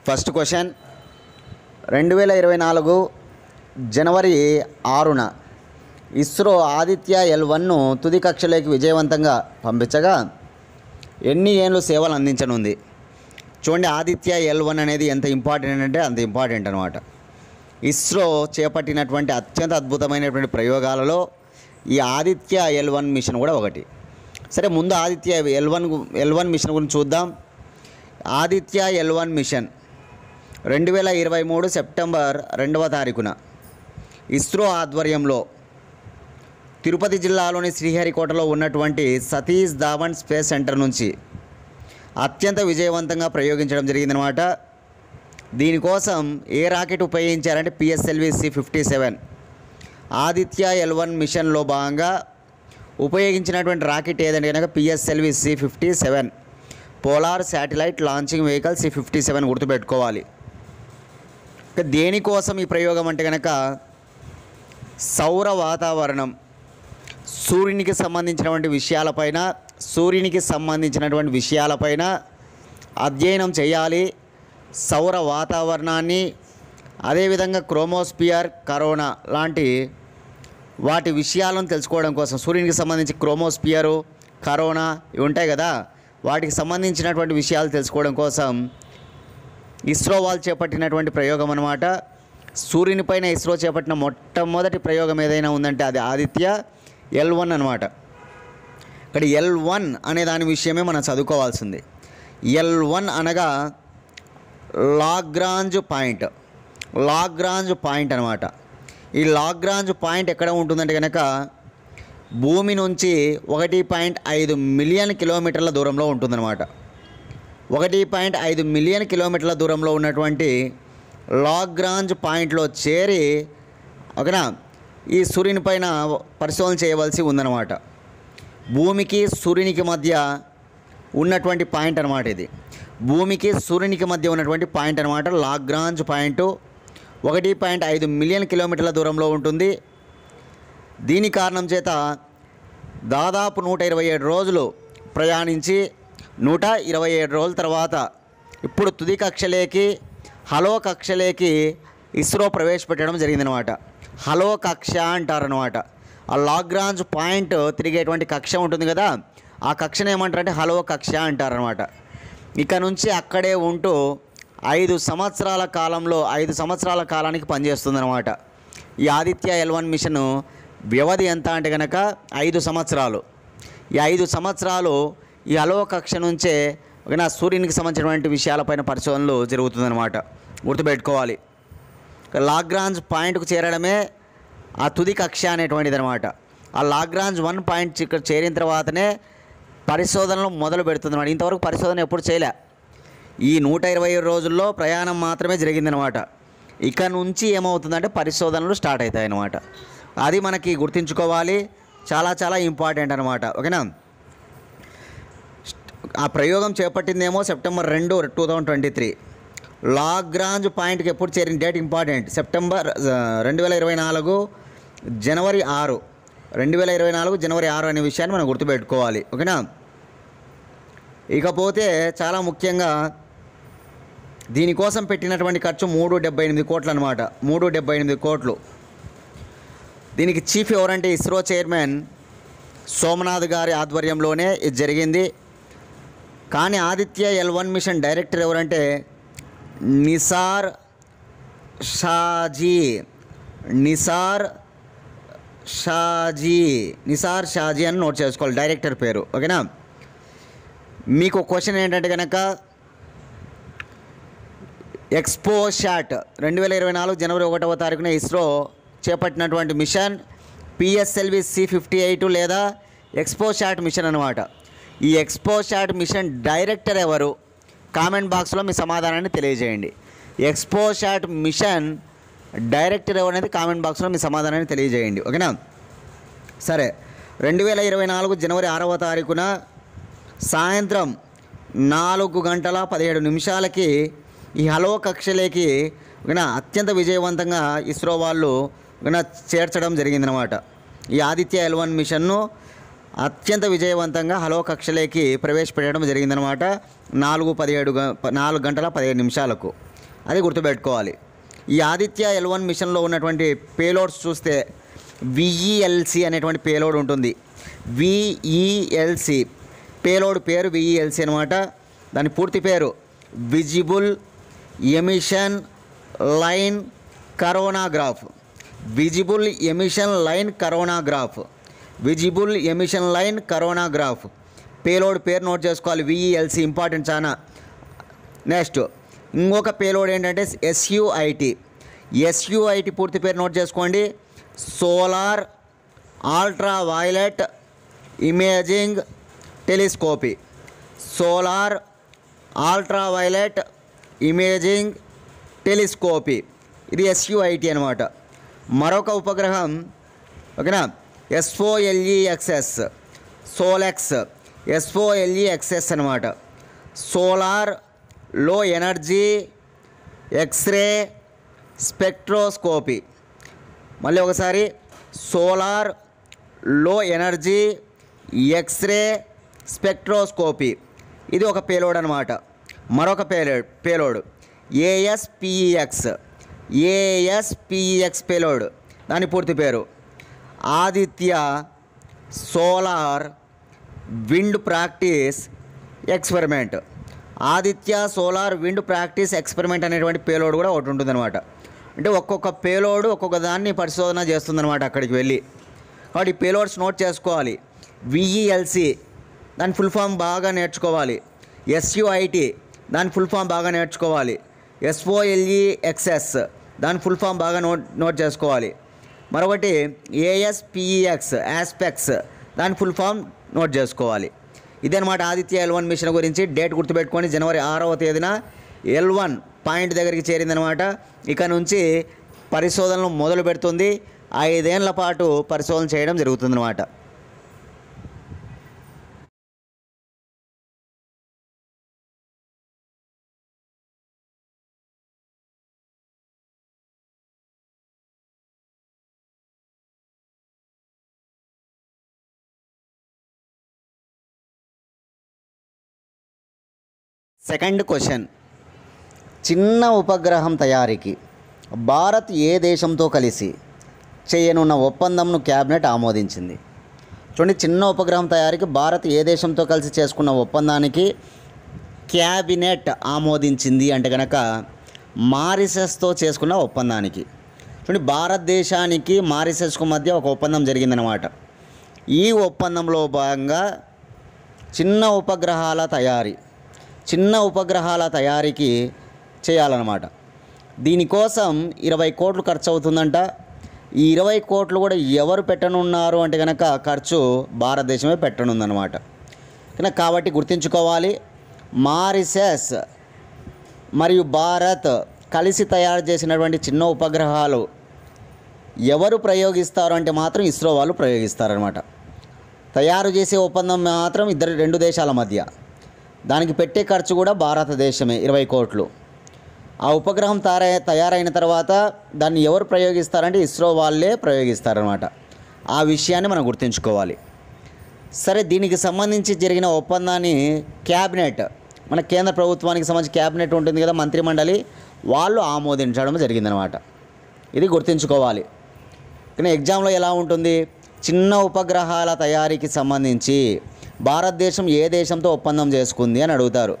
First question 2024 జనవరి 6న ఇస్రో ఆదిత్య L1ను తుది కక్షలోకి విజయవంతంగా పంపించగా ఎన్ని ఏళ్ళు సేవలు అందించనుంది? చూడండి, ఆదిత్య L1 అనేది ఎంత ఇంపార్టెంట్ అంటే అంత ఇంపార్టెంట్ అనమాట. ఇస్రో చేపట్టినటువంటి అత్యంత అద్భుతమైనటువంటి ప్రయోగాలలో ఈ ఆదిత్య L1 మిషన్ కూడా ఒకటి. సరే, ముందు ఆదిత్య L1 మిషన్ గురించి చూద్దాం. ఆదిత్య L1 మిషన్ 2023 సెప్టెంబర్ 2వ తారీఖున ఇస్రో ఆధ్వర్యంలో తిరుపతి జిల్లాలోని శ్రీహరికోటలో ఉన్నటువంటి సతీష్ ధావన్ స్పేస్ సెంటర్ నుంచి అత్యంత విజయవంతంగా ప్రయోగించడం జరిగిందనమాట. దీనికోసం ఏ రాకెట్ ఉపయోగించారంటే PSLV C-57. ఆదిత్య L1 మిషన్లో భాగంగా ఉపయోగించినటువంటి రాకెట్ ఏదంటే కనుక PSLV C-57 polar satellite launching vehicle C-57 గుర్తుపెట్టుకోవాలి. దేనికోసం ఈ ప్రయోగం అంటే కనుక సౌర వాతావరణం, సూర్యునికి సంబంధించినటువంటి విషయాలపైన అధ్యయనం చేయాలి. సౌర వాతావరణాన్ని, అదేవిధంగా క్రోమోస్పియర్, కరోనా లాంటి వాటి విషయాలను తెలుసుకోవడం కోసం, సూర్యునికి సంబంధించి క్రోమోస్పియరు, కరోనా ఇవి ఉంటాయి కదా, వాటికి సంబంధించినటువంటి విషయాలు తెలుసుకోవడం కోసం ఇస్రో వాళ్ళు చేపట్టినటువంటి ప్రయోగం అన్నమాట. సూర్యునిపైన ఇస్రో చేపట్టిన మొట్టమొదటి ప్రయోగం ఏదైనా ఉందంటే అది ఆదిత్య L1 అనమాట. ఇక్కడ L1 అనే దాని విషయమే మనం చదువుకోవాల్సింది. L1 అనగా లాగ్రాంజ్ పాయింట్ అనమాట. ఈ లాగ్రాంజ్ పాయింట్ ఎక్కడ ఉంటుందంటే కనుక భూమి నుంచి 1.5 మిలియన్ కిలోమీటర్ల దూరంలో ఉంటుందన్నమాట. 1.5 మిలియన్ కిలోమీటర్ల దూరంలో ఉన్నటువంటి లాగ్రాంజ్ పాయింట్లో చేరి ఓకేనా ఈ సూర్యుని పైన పరిశోధన చేయవలసి ఉందన్నమాట. భూమికి సూర్యునికి మధ్య ఉన్నటువంటి పాయింట్ అనమాట ఇది. భూమికి సూర్యునికి మధ్య ఉన్నటువంటి పాయింట్ అనమాట లాగ్రాంజ్ పాయింట్. 1.5 మిలియన్ కిలోమీటర్ల దూరంలో ఉంటుంది. దీని కారణం చేత దాదాపు 127 రోజులు ప్రయాణించి 127 రోజుల తర్వాత ఇప్పుడు తుది కక్షలోకి, హలో కక్షలోకి ఇస్రో ప్రవేశపెట్టడం జరిగిందనమాట. హలో కక్ష అంటారనమాట. ఆ లాగ్రాంజ్ పాయింట్ తిరిగేటువంటి కక్ష ఉంటుంది కదా, ఆ కక్షను ఏమంటారంటే హలో కక్ష అంటారనమాట. ఇక నుంచి అక్కడే ఉంటూ 5 సంవత్సరాల కాలానికి పనిచేస్తుందన్నమాట. ఈ ఆదిత్య L1 మిషన్ వ్యవధి ఎంత అంటే కనుక 5 సంవత్సరాలు. ఈ 5 సంవత్సరాలు ఈ హలో కక్ష నుంచే ఓకేనా సూర్యునికి సంబంధించినటువంటి విషయాలపైన పరిశోధనలు జరుగుతుందన్నమాట. గుర్తుపెట్టుకోవాలి, లాగ్రాంజ్ పాయింట్కు చేరడమే ఆ తుది కక్ష అనేటువంటిది అనమాట. ఆ లాగ్రాంజ్ 1 పాయింట్ ఇక్కడ చేరిన తర్వాతనే పరిశోధనలు మొదలు పెడుతుందన్నమాట. ఇంతవరకు పరిశోధన ఎప్పుడు చేయలే. ఈ 127 రోజుల్లో ప్రయాణం మాత్రమే జరిగిందనమాట. ఇక నుంచి ఏమవుతుందంటే పరిశోధనలు స్టార్ట్ అవుతాయి అన్నమాట. అది మనకి గుర్తుంచుకోవాలి, చాలా చాలా ఇంపార్టెంట్ అనమాట. ఓకేనా. ఆ ప్రయోగం చేపట్టిందేమో సెప్టెంబర్ 2, 2023. లాగ్రాంజ్ పాయింట్కి ఎప్పుడు చేరిన డేట్ ఇంపార్టెంట్. సెప్టెంబర్ 2024 జనవరి 6 2024 జనవరి 6 అనే విషయాన్ని మనం గుర్తుపెట్టుకోవాలి. ఓకేనా. ఇకపోతే చాలా ముఖ్యంగా దీనికోసం పెట్టినటువంటి ఖర్చు 378 కోట్లు అనమాట. 378 కోట్లు. దీనికి చీఫ్ ఎవరంటే ఇస్రో చైర్మన్ సోమనాథ్ గారి ఆధ్వర్యంలోనే ఇది జరిగింది. కానీ ఆదిత్య L1 మిషన్ డైరెక్టర్ ఎవరంటే నిసార్ షాజీ అని నోట్ చేసుకోవాలి డైరెక్టర్ పేరు. ఓకేనా. మీకు క్వశ్చన్ ఏంటంటే కనుక ఎక్స్పోశాట్ 2024 జనవరి 1వ తారీఖున ఇస్రో చేపట్టినటువంటి మిషన్ PSLV C-58 లేదా ఎక్స్పోశాట్ మిషన్ అనమాట. ఈ ఎక్స్పోశాట్ మిషన్ డైరెక్టర్ ఎవరు? కామెంట్ బాక్స్లో మీ సమాధానాన్ని తెలియజేయండి. ఎక్స్పోశాట్ మిషన్ డైరెక్టర్ ఎవరు అనేది కామెంట్ బాక్స్లో మీ సమాధానాన్ని తెలియజేయండి. ఓకేనా. సరే, 2024 జనవరి 6వ తారీఖున సాయంత్రం 4:17 ఈ హలో కక్షలోకి ఓకేనా అత్యంత విజయవంతంగా ఇస్రో వాళ్ళు ఓకేనా చేర్చడం జరిగిందనమాట. ఈ ఆదిత్య L1 మిషన్ను అత్యంత విజయవంతంగా హలో కక్షలోకి ప్రవేశపెట్టడం జరిగిందనమాట 4 గంటల 15 నిమిషాలకు. అది గుర్తుపెట్టుకోవాలి. ఈ ఆదిత్య L1 మిషన్లో ఉన్నటువంటి పేలోడ్స్ చూస్తే విఈఎల్సి అనేటువంటి పేలోడ్ ఉంటుంది. విఈఎల్సి పేలోడ్ పేరు విఈఎల్సి అనమాట. దాని పూర్తి పేరు visible emission line coronagraph. Visible emission line coronagraph. Visible emission line coronagraph payload పేరు నోట్ చేసుకోవాలి. విఈఎల్సి ఇంపార్టెంట్ చాలా. నెక్స్ట్ ఇంకొక పేలోడ్ ఏంటంటే ఎస్యుఐటి పూర్తి పేరు నోట్ చేసుకోండి. Solar ultra violet imaging telescopy. Solar ultra violet imaging telescopy ఇది ఎస్యుఐటి అనమాట. మరొక ఉపగ్రహం ఓకేనా SOLEXS సోలెక్స్. SOLEXS అనమాట. Solar low energy X-ray spectroscopy. మళ్ళీ ఒకసారి solar low energy X-ray spectroscopy ఇది ఒక పేలోడ్ అనమాట. మరొక పేలోడ్ ASPEX పేలోడ్. దాని పూర్తి పేరు Aditya solar wind practice experiment. Aditya solar wind practice experiment అనేటువంటి పేలోడ్ కూడా ఒకటి ఉంటుందన్నమాట. అంటే ఒక్కొక్క పేలోడ్ ఒక్కొక్క దాన్ని పరిశోధన చేస్తుందన్నమాట అక్కడికి వెళ్ళి. కాబట్టి ఈ పేలోడ్స్ నోట్ చేసుకోవాలి. విఈఎల్సి దాని ఫుల్ ఫామ్ బాగా నేర్చుకోవాలి. ఎస్యుఐటి దాని ఫుల్ ఫామ్ బాగా నేర్చుకోవాలి. SOLEXS దాని ఫుల్ ఫామ్ బాగా నోట్ చేసుకోవాలి. మరొకటి ASPEX దాని ఫుల్ ఫామ్ నోట్ చేసుకోవాలి. ఇదనమాట ఆదిత్య L1 మిషన్ గురించి. డేట్ గుర్తుపెట్టుకొని జనవరి 6వ తేదీన L1 పాయింట్ దగ్గరికి చేరిందనమాట. ఇక నుంచి పరిశోధనలు మొదలు పెడుతుంది. 5 ఏళ్ల పాటు పరిశోధన చేయడం జరుగుతుందన్నమాట. సెకండ్ క్వశ్చన్, చిన్న ఉపగ్రహం తయారీకి భారత్ ఏ దేశంతో కలిసి చేయనున్న ఒప్పందంను క్యాబినెట్ ఆమోదించింది? చూడండి, చిన్న ఉపగ్రహం తయారీకి భారత్ ఏ దేశంతో కలిసి చేసుకున్న ఒప్పందానికి క్యాబినెట్ ఆమోదించింది అంటే కనుక మారిషస్తో చేసుకున్న ఒప్పందానికి. చూడండి, భారతదేశానికి మారిషస్కు మధ్య ఒక ఒప్పందం జరిగిందనమాట. ఈ ఒప్పందంలో భాగంగా చిన్న ఉపగ్రహాల తయారీకి చేయాలన్నమాట. దీనికోసం 20 కోట్లు ఖర్చు అవుతుందంట. ఈ 20 కోట్లు కూడా ఎవరు పెట్టనున్నారు అంటే కనుక ఖర్చు భారతదేశమే పెట్టనుందన్నమాట. కాబట్టి గుర్తుంచుకోవాలి, మారిషస్ మరియు భారత్ కలిసి తయారు చేసినటువంటి చిన్న ఉపగ్రహాలు ఎవరు ప్రయోగిస్తారు అంటే మాత్రం ఇస్రో వాళ్ళు ప్రయోగిస్తారనమాట. తయారు చేసే ఒప్పందం మాత్రం 2 దేశాల మధ్య. దానికి పెట్టే ఖర్చు కూడా భారతదేశమే 20 కోట్లు. ఆ ఉపగ్రహం తయారైన తర్వాత దాన్ని ఎవరు ప్రయోగిస్తారంటే ఇస్రో వాళ్ళే ప్రయోగిస్తారనమాట. ఆ విషయాన్ని మనం గుర్తుంచుకోవాలి. సరే, దీనికి సంబంధించి జరిగిన ఒప్పందాన్ని క్యాబినెట్, మన కేంద్ర ప్రభుత్వానికి సంబంధించి క్యాబినెట్ ఉంటుంది కదా, మంత్రిమండలి, వాళ్ళు ఆమోదించడం జరిగిందనమాట. ఇది గుర్తుంచుకోవాలి. కానీ ఎగ్జామ్లో ఎలా ఉంటుంది, చిన్న ఉపగ్రహాల తయారీకి సంబంధించి భారతదేశం ఏ దేశంతో ఒప్పందం చేసుకుంది అని అడుగుతారు.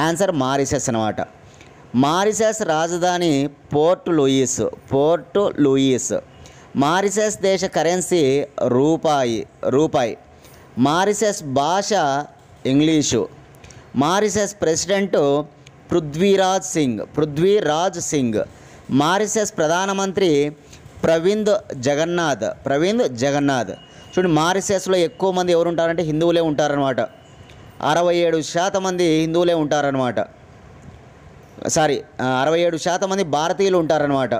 ఆన్సర్ మారిషస్ అనమాట. మారిషస్ రాజధాని పోర్ట్ లూయిస్. మారిషస్ దేశ కరెన్సీ రూపాయి. మారిషస్ భాష English. Mauritius president Prithviraj Singh. Mauritius ప్రధానమంత్రి ప్రవింద్ జగన్నాథ్. చూడండి, మారిషస్లో ఎక్కువ మంది ఎవరు ఉంటారంటే హిందువులే ఉంటారనమాట. 67% మంది హిందువులే ఉంటారనమాట. 67% మంది భారతీయులు ఉంటారనమాట.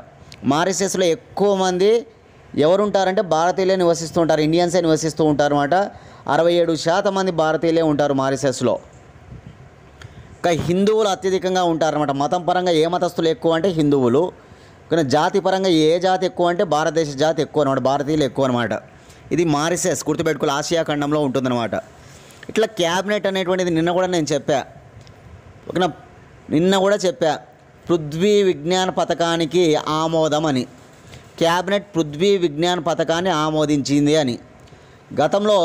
మారిషస్లో ఎక్కువ మంది ఎవరు ఉంటారంటే భారతీయులే నివసిస్తూ ఉంటారు, ఇండియన్సే నివసిస్తూ ఉంటారు అనమాట. 67% మంది భారతీయులే ఉంటారు మారిషస్లో. ఇంకా హిందువులు అత్యధికంగా ఉంటారనమాట. మతం పరంగా ఏ మతస్థులు ఎక్కువ అంటే హిందువులు, కానీ జాతి పరంగా ఏ జాతి ఎక్కువ అంటే భారతదేశ జాతి ఎక్కువ అనమాట, భారతీయులు ఎక్కువ అనమాట. ఇది మారిషస్, గుర్తుపెట్టుకోవాలి, ఆసియా ఖండంలో ఉంటుందన్నమాట. ఇట్లా క్యాబినెట్ అనేటువంటిది నిన్న కూడా చెప్పా. పృథ్వీ విజ్ఞాన పథకానికి ఆమోదం అని. క్యాబినెట్ పృథ్వీ విజ్ఞాన పథకాన్ని ఆమోదించింది అని. గతంలో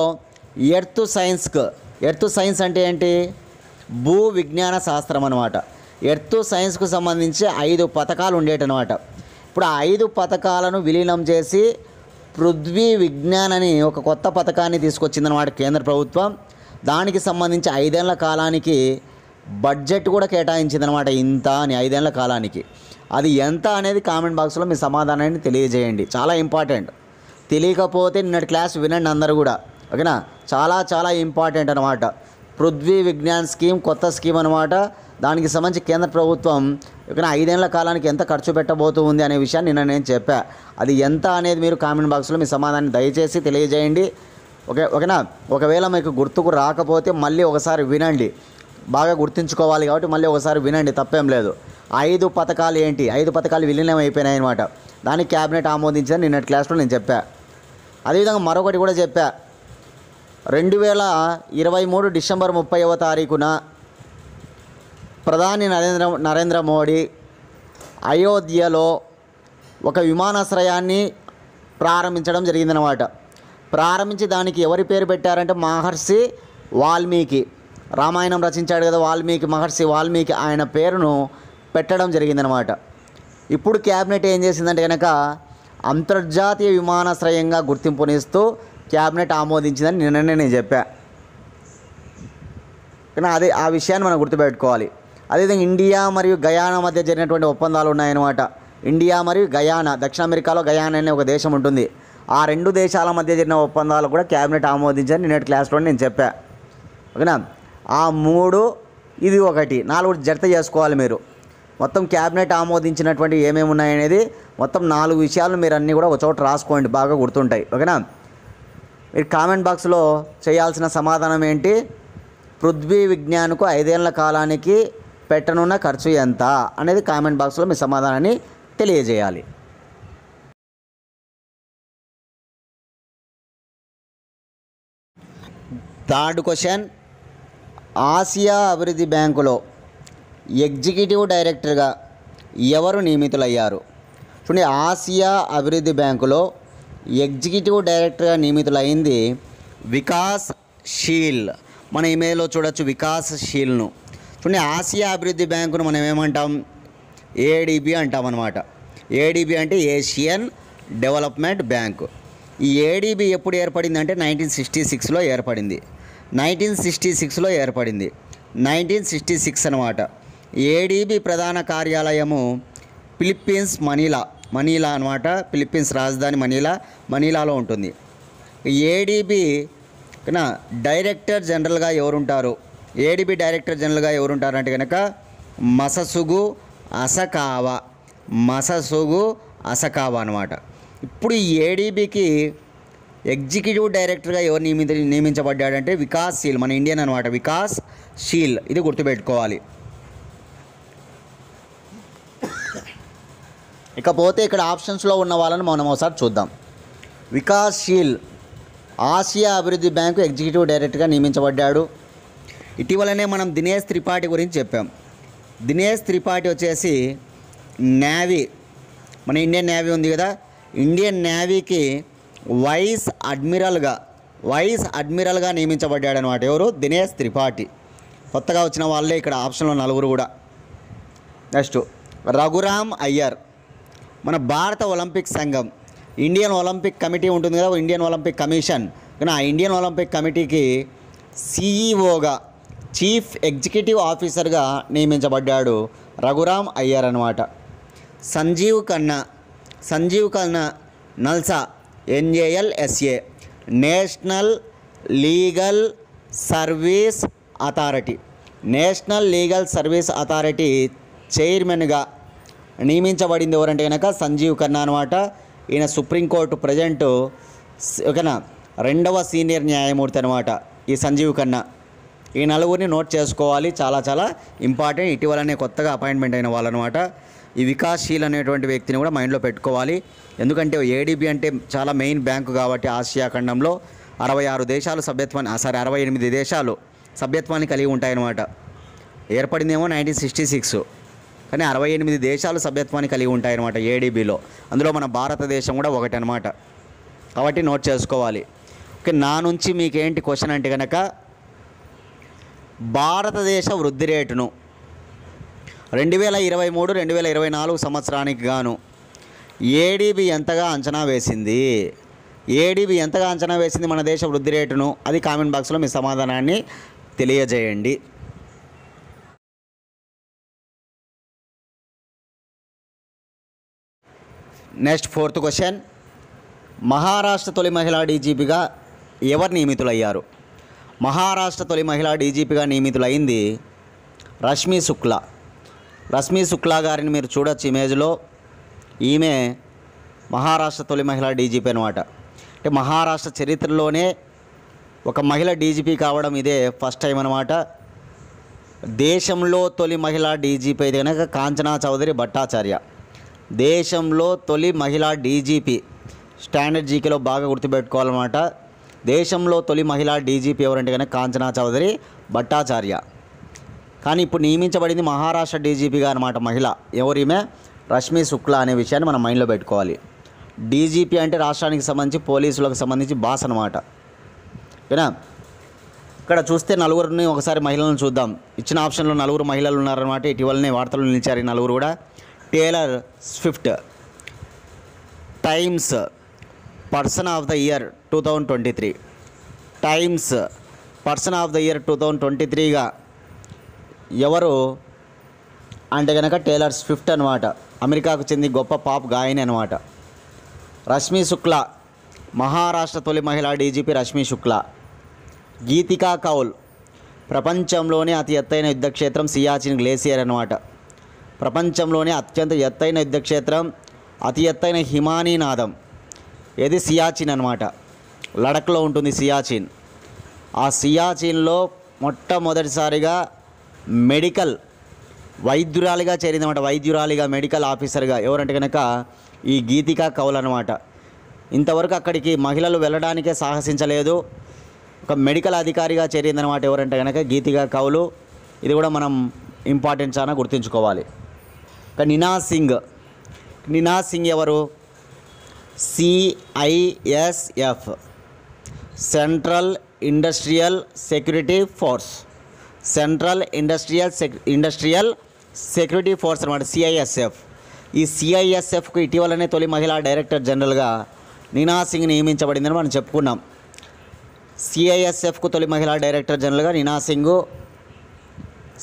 ఎర్త్ సైన్స్ అంటే ఏంటి? భూ విజ్ఞాన శాస్త్రం అనమాట. ఎర్త్ సైన్స్కు సంబంధించి 5 పథకాలు ఉండేటనమాట. ఇప్పుడు ఆ 5 పథకాలను విలీనం చేసి పృథ్వీ విజ్ఞాన్ అని ఒక కొత్త పథకాన్ని తీసుకొచ్చిందనమాట కేంద్ర ప్రభుత్వం. దానికి సంబంధించి 5 ఏళ్ల కాలానికి బడ్జెట్ కూడా కేటాయించిందనమాట. ఇంత అని 5 ఏళ్ల కాలానికి. అది ఎంత అనేది కామెంట్ బాక్స్లో మీ సమాధానాన్ని తెలియజేయండి. చాలా ఇంపార్టెంట్. తెలియకపోతే నిన్నటి క్లాస్ వినండి అందరూ కూడా, ఓకేనా? చాలా ఇంపార్టెంట్ అనమాట. పృథ్వీ విజ్ఞాన్ స్కీమ్ కొత్త స్కీమ్ అనమాట. దానికి సంబంధించి కేంద్ర ప్రభుత్వం ఓకేనా 5 ఏళ్ల కాలానికి ఎంత ఖర్చు పెట్టబోతుంది అనే విషయాన్ని నిన్న నేను చెప్పా. అది ఎంత అనేది మీరు కామెంట్ బాక్స్లో మీ సమాధానాన్ని దయచేసి తెలియజేయండి. ఓకేనా? ఒకవేళ మీకు గుర్తుకు రాకపోతే మళ్ళీ ఒకసారి వినండి. బాగా గుర్తుంచుకోవాలి కాబట్టి మళ్ళీ ఒకసారి వినండి, తప్పేం లేదు. 5 పథకాలు ఏంటి? 5 పథకాలు విలీనం అయిపోయినాయి అనమాట. దానికి క్యాబినెట్ ఆమోదించిందని నిన్నటి క్లాస్లో నేను చెప్పా. అదేవిధంగా మరొకటి కూడా చెప్పా. 2023 డిసెంబర్ 30వ తారీఖున ప్రధాని నరేంద్ర మోడీ అయోధ్యలో ఒక విమానాశ్రయాన్ని ప్రారంభించడం జరిగిందనమాట. ప్రారంభించి దానికి ఎవరి పేరు పెట్టారంటే మహర్షి వాల్మీకి. రామాయణం రచించాడు కదా మహర్షి వాల్మీకి, ఆయన పేరును పెట్టడం జరిగిందనమాట. ఇప్పుడు క్యాబినెట్ ఏం చేసిందంటే కనుక అంతర్జాతీయ విమానాశ్రయంగా గుర్తింపునిస్తూ క్యాబినెట్ ఆమోదించిందని నిన్ననే నేను చెప్పా. కానీ అదే ఆ విషయాన్ని మనం గుర్తుపెట్టుకోవాలి. అదేవిధంగా ఇండియా మరియు గయానా మధ్య జరిగినటువంటి ఒప్పందాలు ఉన్నాయన్నమాట. ఇండియా మరియు గయానా, దక్షిణ అమెరికాలో గయానా అనే ఒక దేశం ఉంటుంది. ఆ 2 దేశాల మధ్య జరిగిన ఒప్పందాలు కూడా క్యాబినెట్ ఆమోదించని నిన్నటి క్లాస్లో నేను చెప్పా, ఓకేనా? ఆ 3 ఇది 1 4 జత చేసుకోవాలి మీరు. మొత్తం క్యాబినెట్ ఆమోదించినటువంటి ఏమేమి ఉన్నాయనేది మొత్తం 4 విషయాలు మీరు అన్నీ కూడా ఒక చోట రాసుకోండి, బాగా గుర్తుంటాయి, ఓకేనా? మీరు కామెంట్ బాక్స్లో చేయాల్సిన సమాధానం ఏంటి? పృథ్వీ విజ్ఞాన్కు 5 ఏళ్ల కాలానికి పెట్టనున్న ఖర్చు ఎంత అనేది కామెంట్ బాక్స్లో మీ సమాధానాన్ని తెలియజేయాలి. థర్డ్ క్వశ్చన్, ఆసియా అభివృద్ధి బ్యాంకులో ఎగ్జిక్యూటివ్ డైరెక్టర్గా ఎవరు నియమితులయ్యారు? చూడండి, ఆసియా అభివృద్ధి బ్యాంకులో ఎగ్జిక్యూటివ్ డైరెక్టర్గా నియమితులైంది వికాస్ షీల్. మన ఇమెయిల్లో చూడొచ్చు వికాస్ షీల్ను. చూడండి, ఆసియా అభివృద్ధి బ్యాంకును మనం ఏమంటాం? ఏడిబి అంటాం అనమాట. ఏడిబి అంటే ఏషియన్ డెవలప్మెంట్ బ్యాంకు. ఈ ఏడిబి ఎప్పుడు ఏర్పడింది అంటే 1966లో ఏర్పడింది. 1966 అనమాట. ఏడిబి ప్రధాన కార్యాలయము ఫిలిప్పీన్స్ మనీలా అనమాట. ఫిలిప్పీన్స్ రాజధాని మనీలాలో ఉంటుంది. ఏడిబి డైరెక్టర్ జనరల్గా ఎవరుంటారు? ఏడిబి డైరెక్టర్ జనరల్గా ఎవరుంటారు అంటే కనుక మససుగు అసకావా అనమాట. ఇప్పుడు ఈ ఏడిబికి ఎగ్జిక్యూటివ్ డైరెక్టర్గా ఎవరు నియమించబడ్డాడంటే వికాస్ షీల్, మన ఇండియన్ అనమాట. వికాస్ షీల్, ఇది గుర్తుపెట్టుకోవాలి. ఇకపోతే ఇక్కడ ఆప్షన్స్లో ఉన్న వాళ్ళని మనం ఒకసారి చూద్దాం. వికాస్ షీల్ ఆసియా అభివృద్ధి బ్యాంకు ఎగ్జిక్యూటివ్ డైరెక్టర్గా నియమించబడ్డాడు. ఇటీవలనే మనం దినేష్ త్రిపాఠి గురించి చెప్పాం. దినేష్ త్రిపాఠి వచ్చేసి నేవీ, మన ఇండియన్ నేవీ ఉంది కదా, ఇండియన్ నేవీకి వైస్ అడ్మిరల్గా నియమించబడ్డాడు అనమాట. ఎవరు? దినేష్ త్రిపాఠి. కొత్తగా వచ్చిన వాళ్ళే ఇక్కడ ఆప్షన్లో 4 కూడా. నెక్స్ట్ రఘురామ్ అయ్యర్, మన భారత ఒలింపిక్ సంఘం, ఇండియన్ ఒలింపిక్ కమిటీ ఉంటుంది కదా, ఇండియన్ ఒలింపిక్ కమిషన్, కానీ ఆ ఇండియన్ ఒలింపిక్ కమిటీకి సిఈఓగా, చీఫ్ ఎగ్జిక్యూటివ్ ఆఫీసర్గా నియమించబడ్డాడు రఘురామ్ అయ్యర్ అనమాట. Sanjiv Khanna NALSA, NALSA, national legal service authority చైర్మన్గా నియమించబడింది ఎవరంటే కనుక సంజీవ్ ఖన్నా అనమాట. ఈయన సుప్రీంకోర్టు ప్రజెంట్ ఓకేనా 2వ సీనియర్ న్యాయమూర్తి అనమాట ఈ సంజీవ్ ఖన్నా. ఈ 4 నోట్ చేసుకోవాలి, చాలా ఇంపార్టెంట్. ఇటీవలనే కొత్తగా అపాయింట్మెంట్ అయిన వాళ్ళు అనమాట. ఈ వికాస్ షీల్ అనేటువంటి వ్యక్తిని కూడా మైండ్లో పెట్టుకోవాలి. ఎందుకంటే ఏడిబి అంటే చాలా మెయిన్ బ్యాంకు కాబట్టి ఆసియా ఖండంలో 68 దేశాలు సభ్యత్వాన్ని కలిగి ఉంటాయన్నమాట. ఏర్పడిందేమో 1966, కానీ 68 దేశాలు సభ్యత్వాన్ని కలిగి ఉంటాయన్నమాట ఏడీబీలో. అందులో మన భారతదేశం కూడా ఒకటి అనమాట. కాబట్టి నోట్ చేసుకోవాలి. ఓకే, నా నుంచి మీకేంటి క్వశ్చన్ అంటే కనుక భారతదేశ వృద్ధి రేటును 2023-2024 సంవత్సరానికి గాను ఏడీబీ ఎంతగా అంచనా వేసింది? ఏడీబీ ఎంతగా అంచనా వేసింది మన దేశ వృద్ధి రేటును? అది కామెంట్ బాక్స్లో మీ సమాధానాన్ని తెలియజేయండి. Next 4th question. మహారాష్ట్ర తొలి మహిళా డీజీపీగా ఎవరు నియమితులయ్యారు? మహారాష్ట్ర తొలి మహిళా డీజీపీగా నియమితులైంది రష్మీ శుక్లా. రష్మీ శుక్లా గారిని మీరు చూడొచ్చు ఇమేజ్లో. ఈమె మహారాష్ట్ర తొలి మహిళా డీజీపీ అనమాట. అంటే మహారాష్ట్ర చరిత్రలోనే ఒక మహిళ డీజీపీ కావడం ఇదే ఫస్ట్ టైం అనమాట. దేశంలో తొలి మహిళా డీజీపీ అయితే కనుక కాంచనా చౌదరి భట్టాచార్య. దేశంలో తొలి మహిళా డీజీపీ స్టాండర్డ్ జీకేలో బాగా గుర్తుపెట్టుకోవాలన్నమాట. దేశంలో తొలి మహిళా డీజీపీ ఎవరంటే కనుక కాంచనా చౌదరి భట్టాచార్య. కానీ ఇప్పుడు నియమించబడింది మహారాష్ట్ర డీజీపీగా అనమాట మహిళ. ఎవరిమే? రష్మీ శుక్లా అనే విషయాన్ని మనం మైండ్లో పెట్టుకోవాలి. డీజీపీ అంటే రాష్ట్రానికి సంబంధించి పోలీసులకు సంబంధించి బాస్ అనమాట. ఓకేనా? ఇక్కడ చూస్తే నలుగురిని ఒకసారి మహిళలను చూద్దాం. ఇచ్చిన ఆప్షన్లో 4 మహిళలు ఉన్నారన్నమాట. ఇటీవలనే వార్తలు నిలిచారు ఈ 4 కూడా. Taylor Swift Times person of the year 2023. Times person of the year 2023గా ఎవరు అంటే కనుక టేలర్ స్విఫ్ట్ అనమాట. అమెరికాకు చెంది గొప్ప పాప్ గాయని అనమాట. రష్మీ శుక్లా మహారాష్ట్ర తొలి మహిళా డీజీపీ రష్మీ శుక్లా. గీతికా కౌల్ ప్రపంచంలోనే అతి ఎత్తైన యుద్ధక్షేత్రం సియాచిన్ గ్లేసియర్ అనమాట. ప్రపంచంలోనే అత్యంత ఎత్తైన యుద్ధక్షేత్రం, అతి ఎత్తైన హిమానీనాదం ఏది? సియాచిన్ అనమాట. లడఖ్లో ఉంటుంది సియాచిన్. ఆ సియాచిన్లో మొట్టమొదటిసారిగా మెడికల్ వైద్యురాలిగా చేరిందన్నమాట. వైద్యురాలిగా, మెడికల్ ఆఫీసర్గా ఎవరంటే కనుక ఈ గీతికా కౌల్ అనమాట. ఇంతవరకు అక్కడికి మహిళలు వెళ్ళడానికే సాహసించలేదు. ఒక మెడికల్ అధికారిగా చేరిందనమాట. ఎవరంటే కనుక గీతికా కౌలు. ఇది కూడా మనం ఇంపార్టెంట్ చాలా గుర్తుంచుకోవాలి. నినా సింగ్. నినా సింగ్ ఎవరు? CISF central industrial security force. Central industrial security force అనమాట CISF. ఈ CISFకు ఇటీవలనే తొలి మహిళా డైరెక్టర్ జనరల్గా నినా సింగ్ నియమించబడిందని మనం చెప్పుకున్నాం. CISFకు తొలి మహిళా డైరెక్టర్ జనరల్గా నినా సింగ్.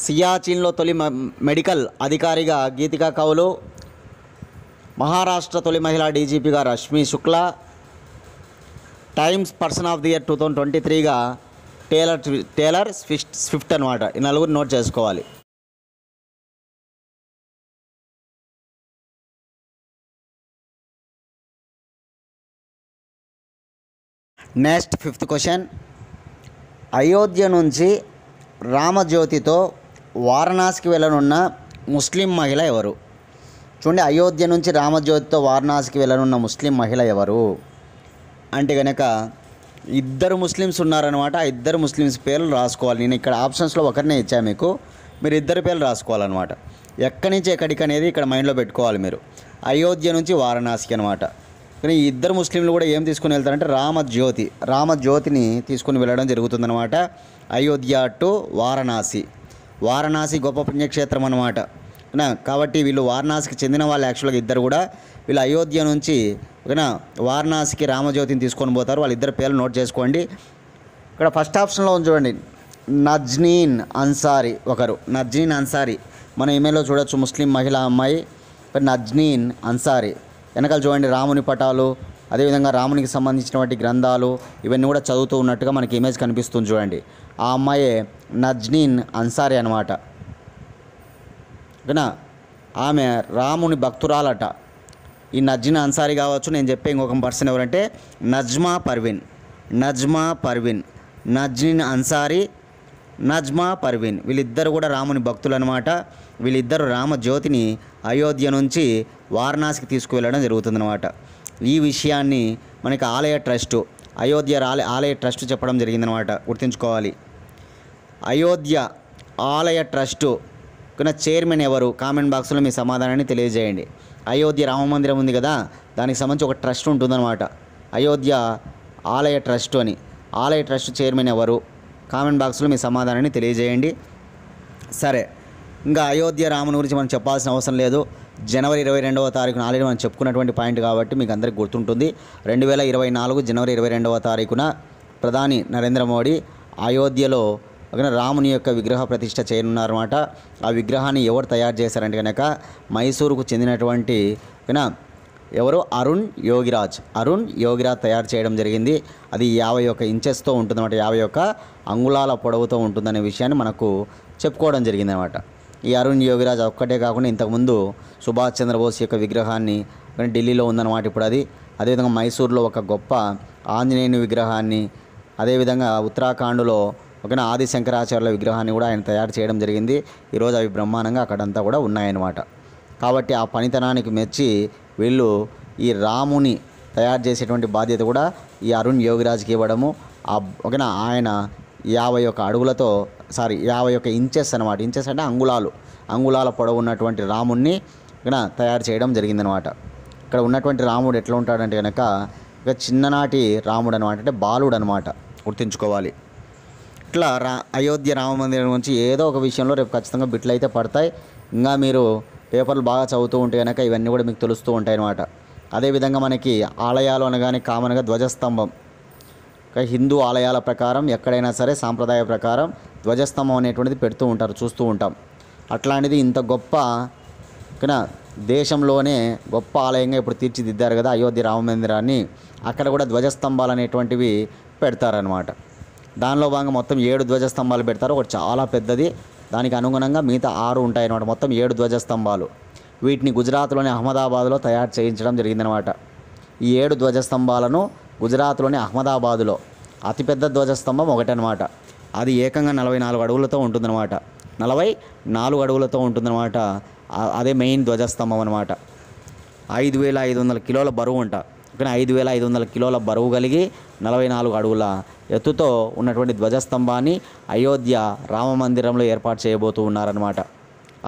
సియాచిన్లో తొలి మెడికల్ అధికారిగా గీతికా కౌలు. మహారాష్ట్ర తొలి మహిళా డీజీపీగా Rashmi Shukla. Times person of the year 2023గా టేలర్ స్విఫ్ట్ అనమాట. ఈ 4 నోట్ చేసుకోవాలి. Next 5th question. అయోధ్య నుంచి రామజ్యోతితో వారణాసికి వెళ్ళనున్న ముస్లిం మహిళ ఎవరు? చూడండి, అయోధ్య నుంచి రామజ్యోతితో వారణాసికి వెళ్ళనున్న ముస్లిం మహిళ ఎవరు అంటే కనుక 2 ముస్లిమ్స్ ఉన్నారనమాట. ఆ 2 ముస్లిమ్స్ పేర్లు రాసుకోవాలి. నేను ఇక్కడ ఆప్షన్స్లో ఒకరినే ఇచ్చాను మీకు. మీరు 2 పేర్లు రాసుకోవాలన్నమాట. ఎక్కడి నుంచి ఎక్కడికి అనేది ఇక్కడ మైండ్లో పెట్టుకోవాలి మీరు. అయోధ్య నుంచి వారణాసికి అనమాట. కానీ ఈ 2 ముస్లింలు కూడా ఏం తీసుకుని వెళ్తారంటే రామజ్యోతిని తీసుకుని వెళ్ళడం జరుగుతుందన్నమాట. అయోధ్య టు వారణాసి. వారణాసి గొప్ప పుణ్యక్షేత్రం అనమాట. కాబట్టి వీళ్ళు వారణాసికి చెందిన వాళ్ళు. యాక్చువల్గా 2 కూడా వీళ్ళు అయోధ్య నుంచి ఓకేనా వారణాసికి రామజ్యోతిని తీసుకొని పోతారు. వాళ్ళ 2 పేర్లు నోట్ చేసుకోండి. ఇక్కడ ఫస్ట్ ఆప్షన్లో ఉంది చూడండి, నజ్నీన్ అన్సారీ ఒకరు. నజ్నీన్ అన్సారీ మన ఇమెయిల్లో చూడొచ్చు. ముస్లిం మహిళా అమ్మాయి నజ్నీన్ అన్సారీ. వెనకాల చూడండి రాముని పటాలు, అదేవిధంగా రామునికి సంబంధించినటువంటి గ్రంథాలు ఇవన్నీ కూడా చదువుతూ ఉన్నట్టుగా మనకి ఇమేజ్ కనిపిస్తుంది చూడండి. ఆ అమ్మాయే నజ్నీన్ అన్సారీ అనమాట. ఓకేనా? ఆమె రాముని భక్తురాలట. ఈ నజ్నీన్ అన్సారీ కావచ్చు. నేను చెప్పే ఇంకొక పర్సన్ ఎవరంటే నజ్మా పర్వీన్. నజ్నీన్ అన్సారీ, నజ్మా పర్వీన్ వీళ్ళిద్దరు కూడా రాముని భక్తులు అనమాట. వీళ్ళిద్దరు రామజ్యోతిని అయోధ్య నుంచి వారణాసికి తీసుకువెళ్ళడం జరుగుతుందన్నమాట. ఈ విషయాన్ని మనకి ఆలయ ట్రస్టు, అయోధ్య ఆలయ ట్రస్ట్ చెప్పడం జరిగిందనమాట. గుర్తుంచుకోవాలి. అయోధ్య ఆలయ ట్రస్టు చైర్మన్ ఎవరు? కామెంట్ బాక్స్లో మీ సమాధానాన్ని తెలియజేయండి. అయోధ్య రామ మందిరం ఉంది కదా, దానికి సంబంధించి ఒక ట్రస్ట్ ఉంటుందన్నమాట, అయోధ్య ఆలయ ట్రస్ట్ అని. ఆలయ ట్రస్ట్ చైర్మన్ ఎవరు? కామెంట్ బాక్స్లో మీ సమాధానాన్ని తెలియజేయండి. సరే, ఇంకా అయోధ్య రాముని గురించి మనం చెప్పాల్సిన అవసరం లేదు. జనవరి 22వ తారీఖున ఆల్రెడీ మనం చెప్పుకున్నటువంటి పాయింట్ కాబట్టి మీకు అందరికీ గుర్తుంటుంది. 2024 జనవరి 22వ తారీఖున ప్రధాని నరేంద్ర మోడీ అయోధ్యలో రాముని యొక్క విగ్రహ ప్రతిష్ఠ చేయనున్నారన్నమాట. ఆ విగ్రహాన్ని ఎవరు తయారు చేశారంటే కనుక మైసూరుకు చెందినటువంటి ఎవరు? అరుణ్ యోగిరాజ్ తయారు చేయడం జరిగింది. అది 51 ఇంచెస్తో ఉంటుందన్నమాట, 51 అంగుళాల పొడవుతో ఉంటుందనే విషయాన్ని మనకు చెప్పుకోవడం జరిగిందన్నమాట. ఈ అరుణ్ యోగిరాజ్ ఒక్కటే కాకుండా ఇంతకుముందు సుభాష్ చంద్రబోస్ యొక్క విగ్రహాన్ని ఢిల్లీలో ఉందన్నమాట ఇప్పుడు అది. అదేవిధంగా మైసూరులో ఒక గొప్ప ఆంజనేయుని విగ్రహాన్ని, అదేవిధంగా ఉత్తరాఖండ్లో ఆది శంకరాచార్యుల విగ్రహాన్ని కూడా ఆయన తయారు చేయడం జరిగింది. ఈరోజు అవి బ్రహ్మాండంగా అక్కడంతా కూడా ఉన్నాయన్నమాట. కాబట్టి ఆ పనితనానికి మెచ్చి వీళ్ళు ఈ రాముని తయారు చేసేటువంటి బాధ్యత కూడా ఈ అరుణ్ యోగిరాజ్కి ఇవ్వడము. ఆయన 51 ఇంచెస్ అనమాట. ఇంచెస్ అంటే అంగుళాల పొడవు ఉన్నటువంటి రాముణ్ణి తయారు చేయడం జరిగిందనమాట. ఇక్కడ ఉన్నటువంటి రాముడు ఎట్లా ఉంటాడంటే కనుక చిన్ననాటి రాముడు అనమాట, అంటే బాలుడు అనమాట, గుర్తుంచుకోవాలి. ఇట్లా అయోధ్య రామ మందిరం గురించి ఏదో ఒక విషయంలో రేపు ఖచ్చితంగా బిట్లు అయితే పడతాయి. ఇంకా మీరు పేపర్లు బాగా చదువుతూ ఉంటే కనుక ఇవన్నీ కూడా మీకు తెలుస్తూ ఉంటాయి అన్నమాట. అదేవిధంగా మనకి ఆలయాలు అనగానే కామన్గా ధ్వజస్తంభం, హిందూ ఆలయాల ప్రకారం ఎక్కడైనా సరే సాంప్రదాయ ప్రకారం ధ్వజస్తంభం అనేటువంటిది పెడుతూ ఉంటారు, చూస్తూ ఉంటాం. అట్లాంటిది ఇంత గొప్ప దేశంలోనే గొప్ప ఆలయంగా ఇప్పుడు తీర్చిదిద్దారు కదా అయోధ్య రామ మందిరాన్ని. అక్కడ కూడా ధ్వజస్తంభాలు అనేటువంటివి పెడతారనమాట. దానిలో భాగంగా మొత్తం 7 ధ్వజస్తంభాలు పెడతారు. ఒకటి చాలా పెద్దది, దానికి అనుగుణంగా మిగతా 6 ఉంటాయన్నమాట. మొత్తం 7 ధ్వజస్తంభాలు. వీటిని గుజరాత్లోని అహ్మదాబాద్లో తయారు చేయించడం జరిగిందనమాట. ఈ 7 ధ్వజస్తంభాలను గుజరాత్లోని అహ్మదాబాదులో అతిపెద్ద ధ్వజస్తంభం ఒకటనమాట. అది ఏకంగా 44 అడుగులతో ఉంటుందన్నమాట. 44 అడుగులతో ఉంటుందన్నమాట. అదే మెయిన్ ధ్వజస్తంభం అనమాట. 5500 కిలోల బరువు అంట. 5500 కిలోల బరువు కలిగి 44 అడుగుల ఎత్తుతో ఉన్నటువంటి ధ్వజస్తంభాన్ని అయోధ్య రామ మందిరంలో ఏర్పాటు చేయబోతూ ఉన్నారనమాట.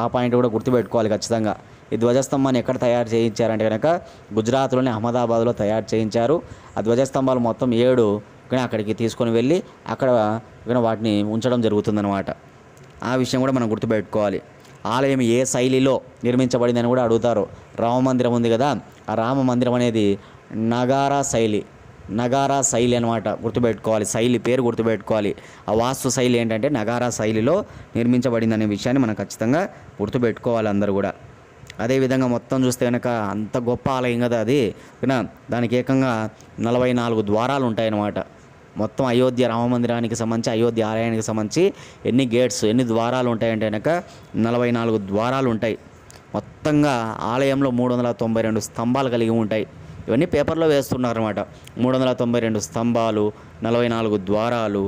ఆ పాయింట్ కూడా గుర్తుపెట్టుకోవాలి ఖచ్చితంగా. ఈ ధ్వజస్తంభాన్ని ఎక్కడ తయారు చేయించారంటే కనుక గుజరాత్లోని అహ్మదాబాద్లో తయారు చేయించారు. ఆ ధ్వజస్తంభాలు మొత్తం 7 అక్కడికి తీసుకొని వెళ్ళి అక్కడ వాటిని ఉంచడం జరుగుతుందన్నమాట. ఆ విషయం కూడా మనం గుర్తుపెట్టుకోవాలి. ఆలయం ఏ శైలిలో నిర్మించబడిందని కూడా అడుగుతారు. రామ మందిరం ఉంది కదా, ఆ రామ మందిరం అనేది నగారా శైలి అనమాట. గుర్తుపెట్టుకోవాలి, శైలి పేరు గుర్తుపెట్టుకోవాలి. ఆ వాస్తు శైలి ఏంటంటే నగారా శైలిలో నిర్మించబడిందనే విషయాన్ని మనం ఖచ్చితంగా గుర్తుపెట్టుకోవాలి అందరూ కూడా. అదేవిధంగా మొత్తం చూస్తే కనుక అంత గొప్ప ఆలయం కదా అది, దానికి ఏకంగా 44 ద్వారాలు ఉంటాయన్నమాట. మొత్తం అయోధ్య రామ మందిరానికి సంబంధించి, అయోధ్య ఆలయానికి సంబంధించి ఎన్ని ద్వారాలు ఉంటాయంటే కనుక 44 ద్వారాలు ఉంటాయి. మొత్తంగా ఆలయంలో 392 స్తంభాలు కలిగి ఉంటాయి. ఇవన్నీ పేపర్లో వేస్తున్నారన్నమాట. 392 స్తంభాలు, 44 ద్వారాలు,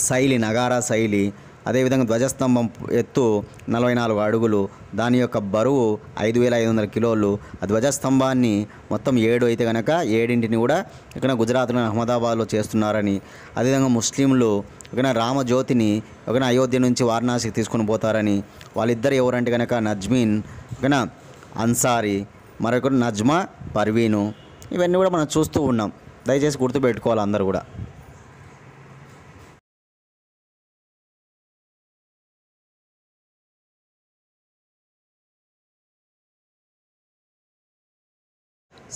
శైలి నగారా శైలి. అదేవిధంగా ధ్వజస్తంభం ఎత్తు 44 అడుగులు, దాని యొక్క బరువు 5500 కిలోలు. ఆ ధ్వజస్తంభాన్ని మొత్తం 7 అయితే కనుక 7 కూడా ఇక్కడ గుజరాత్లోని అహ్మదాబాద్లో చేస్తున్నారని, అదేవిధంగా ముస్లింలు రామజ్యోతిని అయోధ్య నుంచి వారణాసికి తీసుకొని పోతారని. వాళ్ళిద్దరు ఎవరంటే కనుక నజ్మీన్ అన్సారీ, మరొకరు నజ్మా పర్వీను. ఇవన్నీ కూడా మనం చూస్తూ ఉన్నాం. దయచేసి గుర్తుపెట్టుకోవాలి అందరూ కూడా.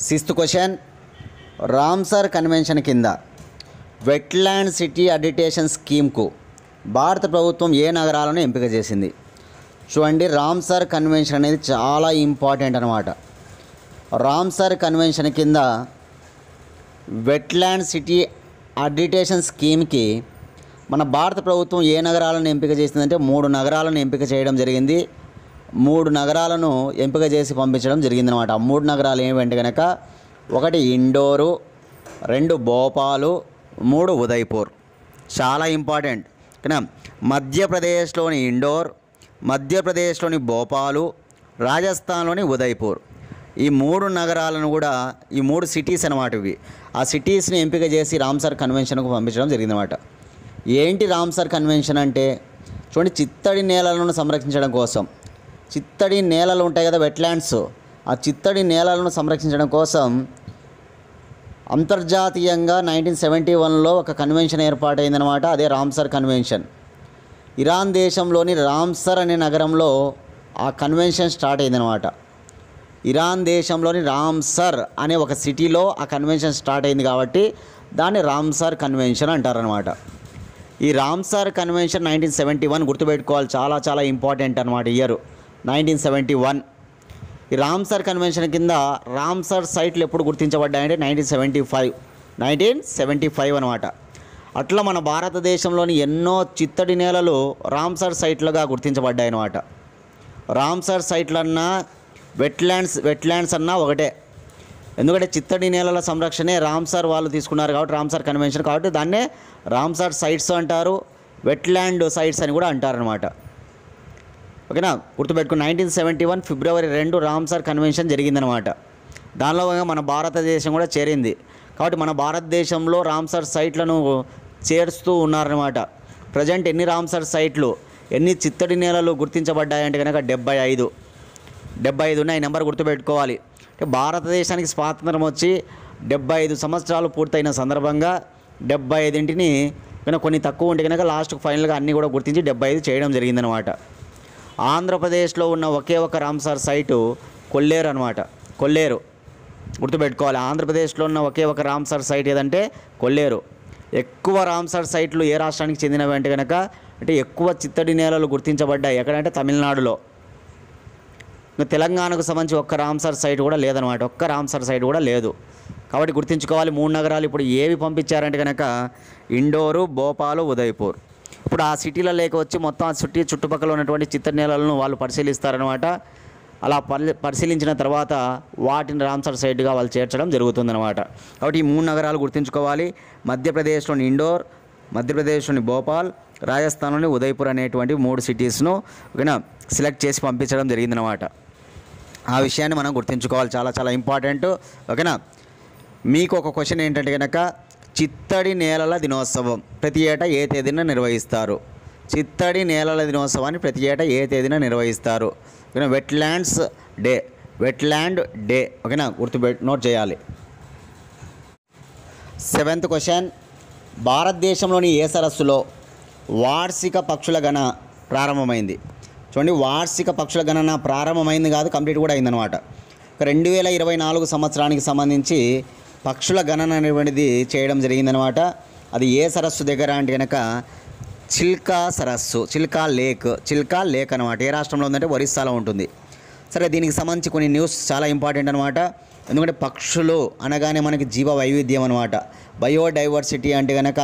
సిక్స్త్ క్వశ్చన్, రామ్సర్ కన్వెన్షన్ కింద వెట్లాండ్ సిటీ అడిటేషన్ స్కీమ్కు భారత ప్రభుత్వం ఏ నగరాలను ఎంపిక చేసింది? చూడండి, రామ్సర్ కన్వెన్షన్ అనేది చాలా ఇంపార్టెంట్ అనమాట. రామ్సర్ కన్వెన్షన్ కింద వెట్లాండ్ సిటీ అడిటేషన్ స్కీమ్కి మన భారత ప్రభుత్వం ఏ నగరాలను ఎంపిక చేసిందంటే 3 నగరాలను ఎంపిక చేయడం జరిగింది. 3 నగరాలను ఎంపిక చేసి పంపించడం జరిగిందనమాట. ఆ 3 నగరాలు ఏమిటంటే కనుక 1 ఇండోరు, 2 భోపాలు, 3 ఉదయ్పూర్. చాలా ఇంపార్టెంట్. మధ్యప్రదేశ్లోని ఇండోర్, మధ్యప్రదేశ్లోని భోపాలు, రాజస్థాన్లోని ఉదయ్పూర్. ఈ 3 నగరాలను కూడా, ఈ 3 సిటీస్ అనమాట ఇవి. ఆ సిటీస్ని ఎంపిక చేసి రామ్సర్ కన్వెన్షన్కు పంపించడం జరిగిందన్నమాట. ఏంటి రామ్సర్ కన్వెన్షన్ అంటే? చూడండి, చిత్తడి నేలలను సంరక్షించడం కోసం, చిత్తడి నేలలు ఉంటాయి కదా వెట్లాండ్స్, ఆ చిత్తడి నేలలను సంరక్షించడం కోసం అంతర్జాతీయంగా 1971లో ఒక కన్వెన్షన్ ఏర్పాటైందనమాట. అదే రామ్సర్ కన్వెన్షన్. ఇరాన్ దేశంలోని రామ్సర్ అనే నగరంలో ఆ కన్వెన్షన్ స్టార్ట్ అయిందనమాట. ఇరాన్ దేశంలోని రామ్సర్ అనే ఒక సిటీలో ఆ కన్వెన్షన్ స్టార్ట్ అయింది కాబట్టి దాన్ని రామ్సర్ కన్వెన్షన్ అంటారనమాట. ఈ రామ్సర్ కన్వెన్షన్ 1971 గుర్తుపెట్టుకోవాలి, చాలా చాలా ఇంపార్టెంట్ అనమాట. ఇయర్ 1971. ఈ రామ్సర్ కన్వెన్షన్ కింద రామ్సర్ సైట్లు ఎప్పుడు గుర్తించబడ్డాయంటే 1975 అనమాట. అట్లా మన భారతదేశంలోని ఎన్నో చిత్తడి నేలలు రామ్సర్ సైట్లుగా గుర్తించబడ్డాయి అనమాట. రామ్సర్ సైట్లన్నా వెట్లాండ్స్ అన్నా ఒకటే. ఎందుకంటే చిత్తడి నేలల సంరక్షణే రామ్సర్ వాళ్ళు తీసుకున్నారు కాబట్టి, రామ్సర్ కన్వెన్షన్ కాబట్టి దాన్నే రామ్సర్ సైట్స్ అంటారు, వెట్లాండ్ సైట్స్ అని కూడా అంటారనమాట. ఓకేనా, గుర్తుపెట్టుకుని 1971 ఫిబ్రవరి 2 రామ్సర్ కన్వెన్షన్ జరిగిందనమాట. దానిలో మన భారతదేశం కూడా చేరింది. కాబట్టి మన భారతదేశంలో రామ్సర్ సైట్లను చేరుస్తూ ఉన్నారనమాట. ప్రజెంట్ ఎన్ని రామ్సర్ సైట్లు, ఎన్ని చిత్తడి నేలలు గుర్తించబడ్డాయంటే కనుక 75 ఉన్నాయి. నెంబర్ గుర్తుపెట్టుకోవాలి. భారతదేశానికి స్వాతంత్రం వచ్చి 75 సంవత్సరాలు పూర్తయిన సందర్భంగా 75ంటిని కనుక కొన్ని తక్కువ ఉంటే కనుక లాస్ట్కి ఫైనల్గా అన్నీ కూడా గుర్తించి 75 చేయడం జరిగిందనమాట. ఆంధ్రప్రదేశ్లో ఉన్న ఒకే ఒక రామ్సర్ సైటు కొల్లేరు అనమాట. కొల్లేరు గుర్తుపెట్టుకోవాలి. ఆంధ్రప్రదేశ్లో ఉన్న ఒకే ఒక రామ్సర్ సైట్ ఏదంటే కొల్లేరు. ఎక్కువ రామ్సర్ సైట్లు ఏ రాష్ట్రానికి చెందినవి అంటే కనుక, అంటే ఎక్కువ చిత్తడి నేలలు గుర్తించబడ్డాయి ఎక్కడంటే తమిళనాడులో. తెలంగాణకు సంబంధించి ఒక్క రామ్సర్ సైట్ కూడా లేదనమాట, ఒక్క రామ్సర్ సైట్ కూడా లేదు. కాబట్టి గుర్తుంచుకోవాలి. 3 నగరాలు ఇప్పుడు ఏవి పంపించారంటే కనుక ఇండోరు, భోపాలు, ఉదయపూర్. ఇప్పుడు ఆ సిటీల లేక వచ్చి మొత్తం ఆ చుట్టుపక్కల ఉన్నటువంటి చిత్తడి నేలలను వాళ్ళు పరిశీలిస్తారనమాట. అలా పరిశీలించిన తర్వాత వాటిని రామ్సర్ సైట్గా వాళ్ళు చేర్చడం జరుగుతుందన్నమాట. కాబట్టి ఈ 3 నగరాలు గుర్తుంచుకోవాలి. మధ్యప్రదేశ్లోని ఇండోర్, మధ్యప్రదేశ్లోని భోపాల్, రాజస్థాన్లోని ఉదయపూర్ అనేటువంటి 3 సిటీస్ను ఓకేనా సెలెక్ట్ చేసి పంపించడం జరిగిందనమాట. ఆ విషయాన్ని మనం గుర్తుంచుకోవాలి, చాలా చాలా ఇంపార్టెంట్. ఓకేనా, మీకు ఒక క్వశ్చన్ ఏంటంటే కనుక, చిత్తడి నేలల దినోత్సవం ప్రతి ఏటా ఏ తేదీన నిర్వహిస్తారు? చిత్తడి నేలల దినోత్సవాన్ని ప్రతి ఏటా ఏ తేదీన నిర్వహిస్తారు? ఓకేనా, వెట్లాండ్ డే. ఓకేనా, నోట్ చేయాలి. 7th క్వశ్చన్, భారతదేశంలోని ఏ సరస్సులో వార్షిక పక్షుల గణన ప్రారంభమైంది? చూడండి, వార్షిక పక్షుల గణన ప్రారంభమైంది కాదు, కంప్లీట్ కూడా అయిందనమాట. 2024 సంవత్సరానికి సంబంధించి పక్షుల గణన అనేటువంటిది చేయడం జరిగిందనమాట. అది ఏ సరస్సు దగ్గర అంటే కనుక చిల్కా సరస్సు, చిల్కా లేక్ అనమాట. ఏ రాష్ట్రంలో ఉందంటే ఒరిస్సాలో ఉంటుంది. సరే, దీనికి సంబంధించి కొన్ని న్యూస్ చాలా ఇంపార్టెంట్ అనమాట. ఎందుకంటే పక్షులు అనగానే మనకి జీవ వైవిధ్యం అనమాట. బయోడైవర్సిటీ అంటే కనుక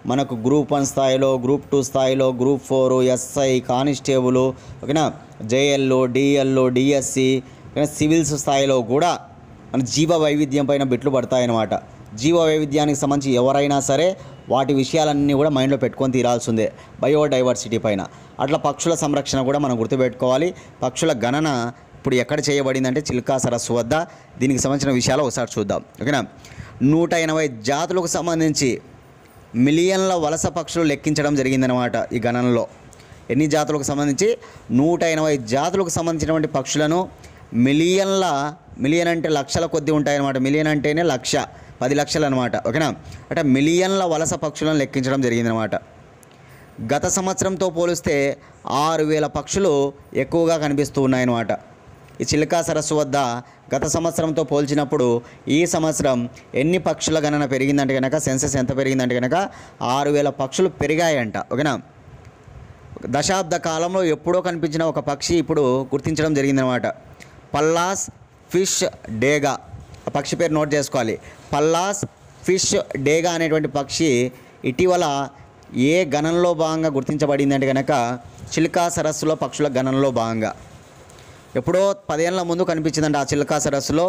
మనకు గ్రూప్ 1 స్థాయిలో, గ్రూప్ 2 స్థాయిలో, గ్రూప్ 4, ఎస్ఐ, కానిస్టేబుల్, ఓకేనా, జేఎల్, డిఎల్, డిఎస్సి, సివిల్స్ స్థాయిలో కూడా మన జీవ వైవిధ్యం పైన బిట్లు పడతాయన్నమాట. జీవ వైవిధ్యానికి సంబంధించి ఎవరైనా సరే వాటి విషయాలన్నీ కూడా మైండ్లో పెట్టుకొని తీరాల్సిందే బయోడైవర్సిటీ పైన. అట్లా పక్షుల సంరక్షణ కూడా మనం గుర్తుపెట్టుకోవాలి. పక్షుల గణన ఇప్పుడు ఎక్కడ చేయబడిందంటే చిల్కా సరస్సు వద్ద. దీనికి సంబంధించిన విషయాలు ఒకసారి చూద్దాం. ఓకేనా, 180 జాతులకు సంబంధించి మిలియన్ల వలస పక్షులు లెక్కించడం జరిగిందనమాట. ఈ గణనలో ఎన్ని జాతులకు సంబంధించి 180 జాతులకు సంబంధించినటువంటి పక్షులను మిలియన్ అంటే లక్షల కొద్దీ ఉంటాయన్నమాట. మిలియన్ అంటేనే 1,00,000, 10 లక్షలు అనమాట. ఓకేనా, అంటే మిలియన్ల వలస పక్షులను లెక్కించడం జరిగిందనమాట. గత సంవత్సరంతో పోలిస్తే 6,000 పక్షులు ఎక్కువగా కనిపిస్తూ ఉన్నాయన్నమాట. ఈ చిల్కా సరస్సు వద్ద గత సంవత్సరంతో పోల్చినప్పుడు ఈ సంవత్సరం ఎన్ని పక్షుల గణన పెరిగిందంటే కనుక, సెన్సెస్ ఎంత పెరిగిందంటే కనుక 6,000 పక్షులు పెరిగాయంట. ఓకేనా, దశాబ్ద కాలంలో ఎప్పుడో కనిపించిన ఒక పక్షి ఇప్పుడు గుర్తించడం జరిగిందనమాట. పల్లాస్ ఫిష్ డేగా, ఆ పక్షి పేరు నోట్ చేసుకోవాలి. పల్లాస్ ఫిష్ డేగా అనేటువంటి పక్షి ఇటీవల ఏ గణనలో భాగంగా గుర్తించబడింది అంటే కనుక చిల్కా సరస్సులో పక్షుల గణనలో భాగంగా. ఎప్పుడో 10 ఏళ్ల ముందు కనిపించిందంట ఆ చిల్కా సరస్సులో.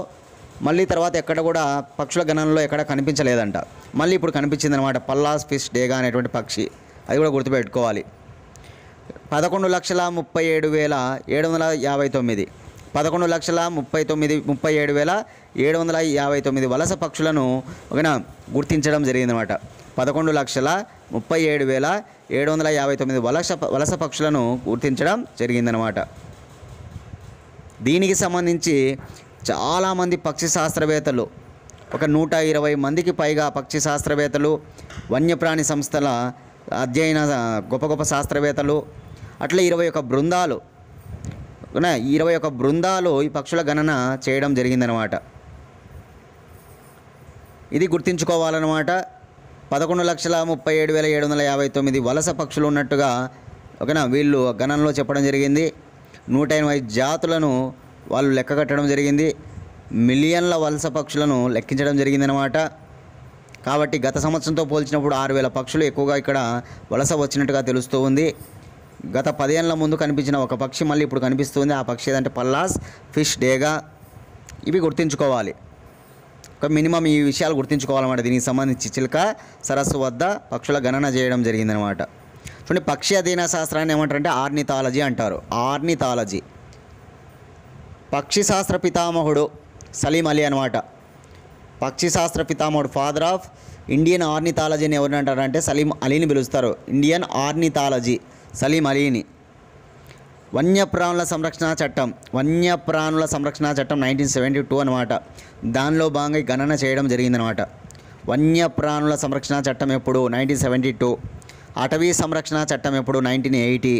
మళ్ళీ తర్వాత ఎక్కడ కూడా పక్షుల గణనలో ఎక్కడ కనిపించలేదంట. మళ్ళీ ఇప్పుడు కనిపించిందనమాట పల్లాస్ ఫిష్ డేగా అనేటువంటి పక్షి. అది కూడా గుర్తుపెట్టుకోవాలి. 11,37,759 11,37,759 వలస పక్షులను గుర్తించడం జరిగిందనమాట. 11,37,759 759 వలస పక్షులను గుర్తించడం జరిగిందనమాట. దీనికి సంబంధించి చాలామంది పక్షి శాస్త్రవేత్తలు, ఒక 120 మందికి పైగా పక్షి శాస్త్రవేత్తలు, వన్యప్రాణి సంస్థల అధ్యయన గొప్ప గొప్ప శాస్త్రవేత్తలు, అట్లా 21 బృందాలు 21 బృందాలు ఈ పక్షుల గణన చేయడం జరిగిందనమాట. ఇది గుర్తుంచుకోవాలన్నమాట. 11,37,759 వలస పక్షులు ఉన్నట్టుగా ఓకేనా వీళ్ళు గణనలో చెప్పడం జరిగింది. 180 జాతులను వాళ్ళు లెక్క కట్టడం జరిగింది. మిలియన్ల వలస పక్షులను లెక్కించడం జరిగిందనమాట. కాబట్టి గత సంవత్సరంతో పోల్చినప్పుడు 6,000 పక్షులు ఎక్కువగా ఇక్కడ వలస వచ్చినట్టుగా తెలుస్తూ ఉంది. గత 10 ఏళ్ల ముందు కనిపించిన ఒక పక్షి మళ్ళీ ఇప్పుడు కనిపిస్తుంది. ఆ పక్షి ఏదంటే పల్లాస్ ఫిష్ డేగా. ఇవి గుర్తుంచుకోవాలి. ఒక మినిమం ఈ విషయాలు గుర్తుంచుకోవాలన్నమాట. దీనికి సంబంధించి చిలుక సరస్సు వద్ద పక్షుల గణన చేయడం జరిగిందనమాట. చూడండి, పక్షి అధ్యయన శాస్త్రాన్ని ఏమంటారంటే ఆర్నిథాలజీ అంటారు. ఆర్నిథాలజీ. పక్షి శాస్త్ర పితామహుడు సలీం అలీ అనమాట. పక్షి శాస్త్ర పితామహుడు, ఫాదర్ ఆఫ్ ఇండియన్ ఆర్నిథాలజీని ఎవరిని అంటారంటే సలీం అలీని పిలుస్తారు. ఇండియన్ ఆర్నిథాలజీ సలీం అలీని. వన్యప్రాణుల సంరక్షణ చట్టం 1972 అనమాట. దానిలో భాగంగా గణన చేయడం జరిగిందనమాట. వన్యప్రాణుల సంరక్షణ చట్టం ఎప్పుడు 1972. అటవీ సంరక్షణ చట్టం ఎప్పుడు 1980.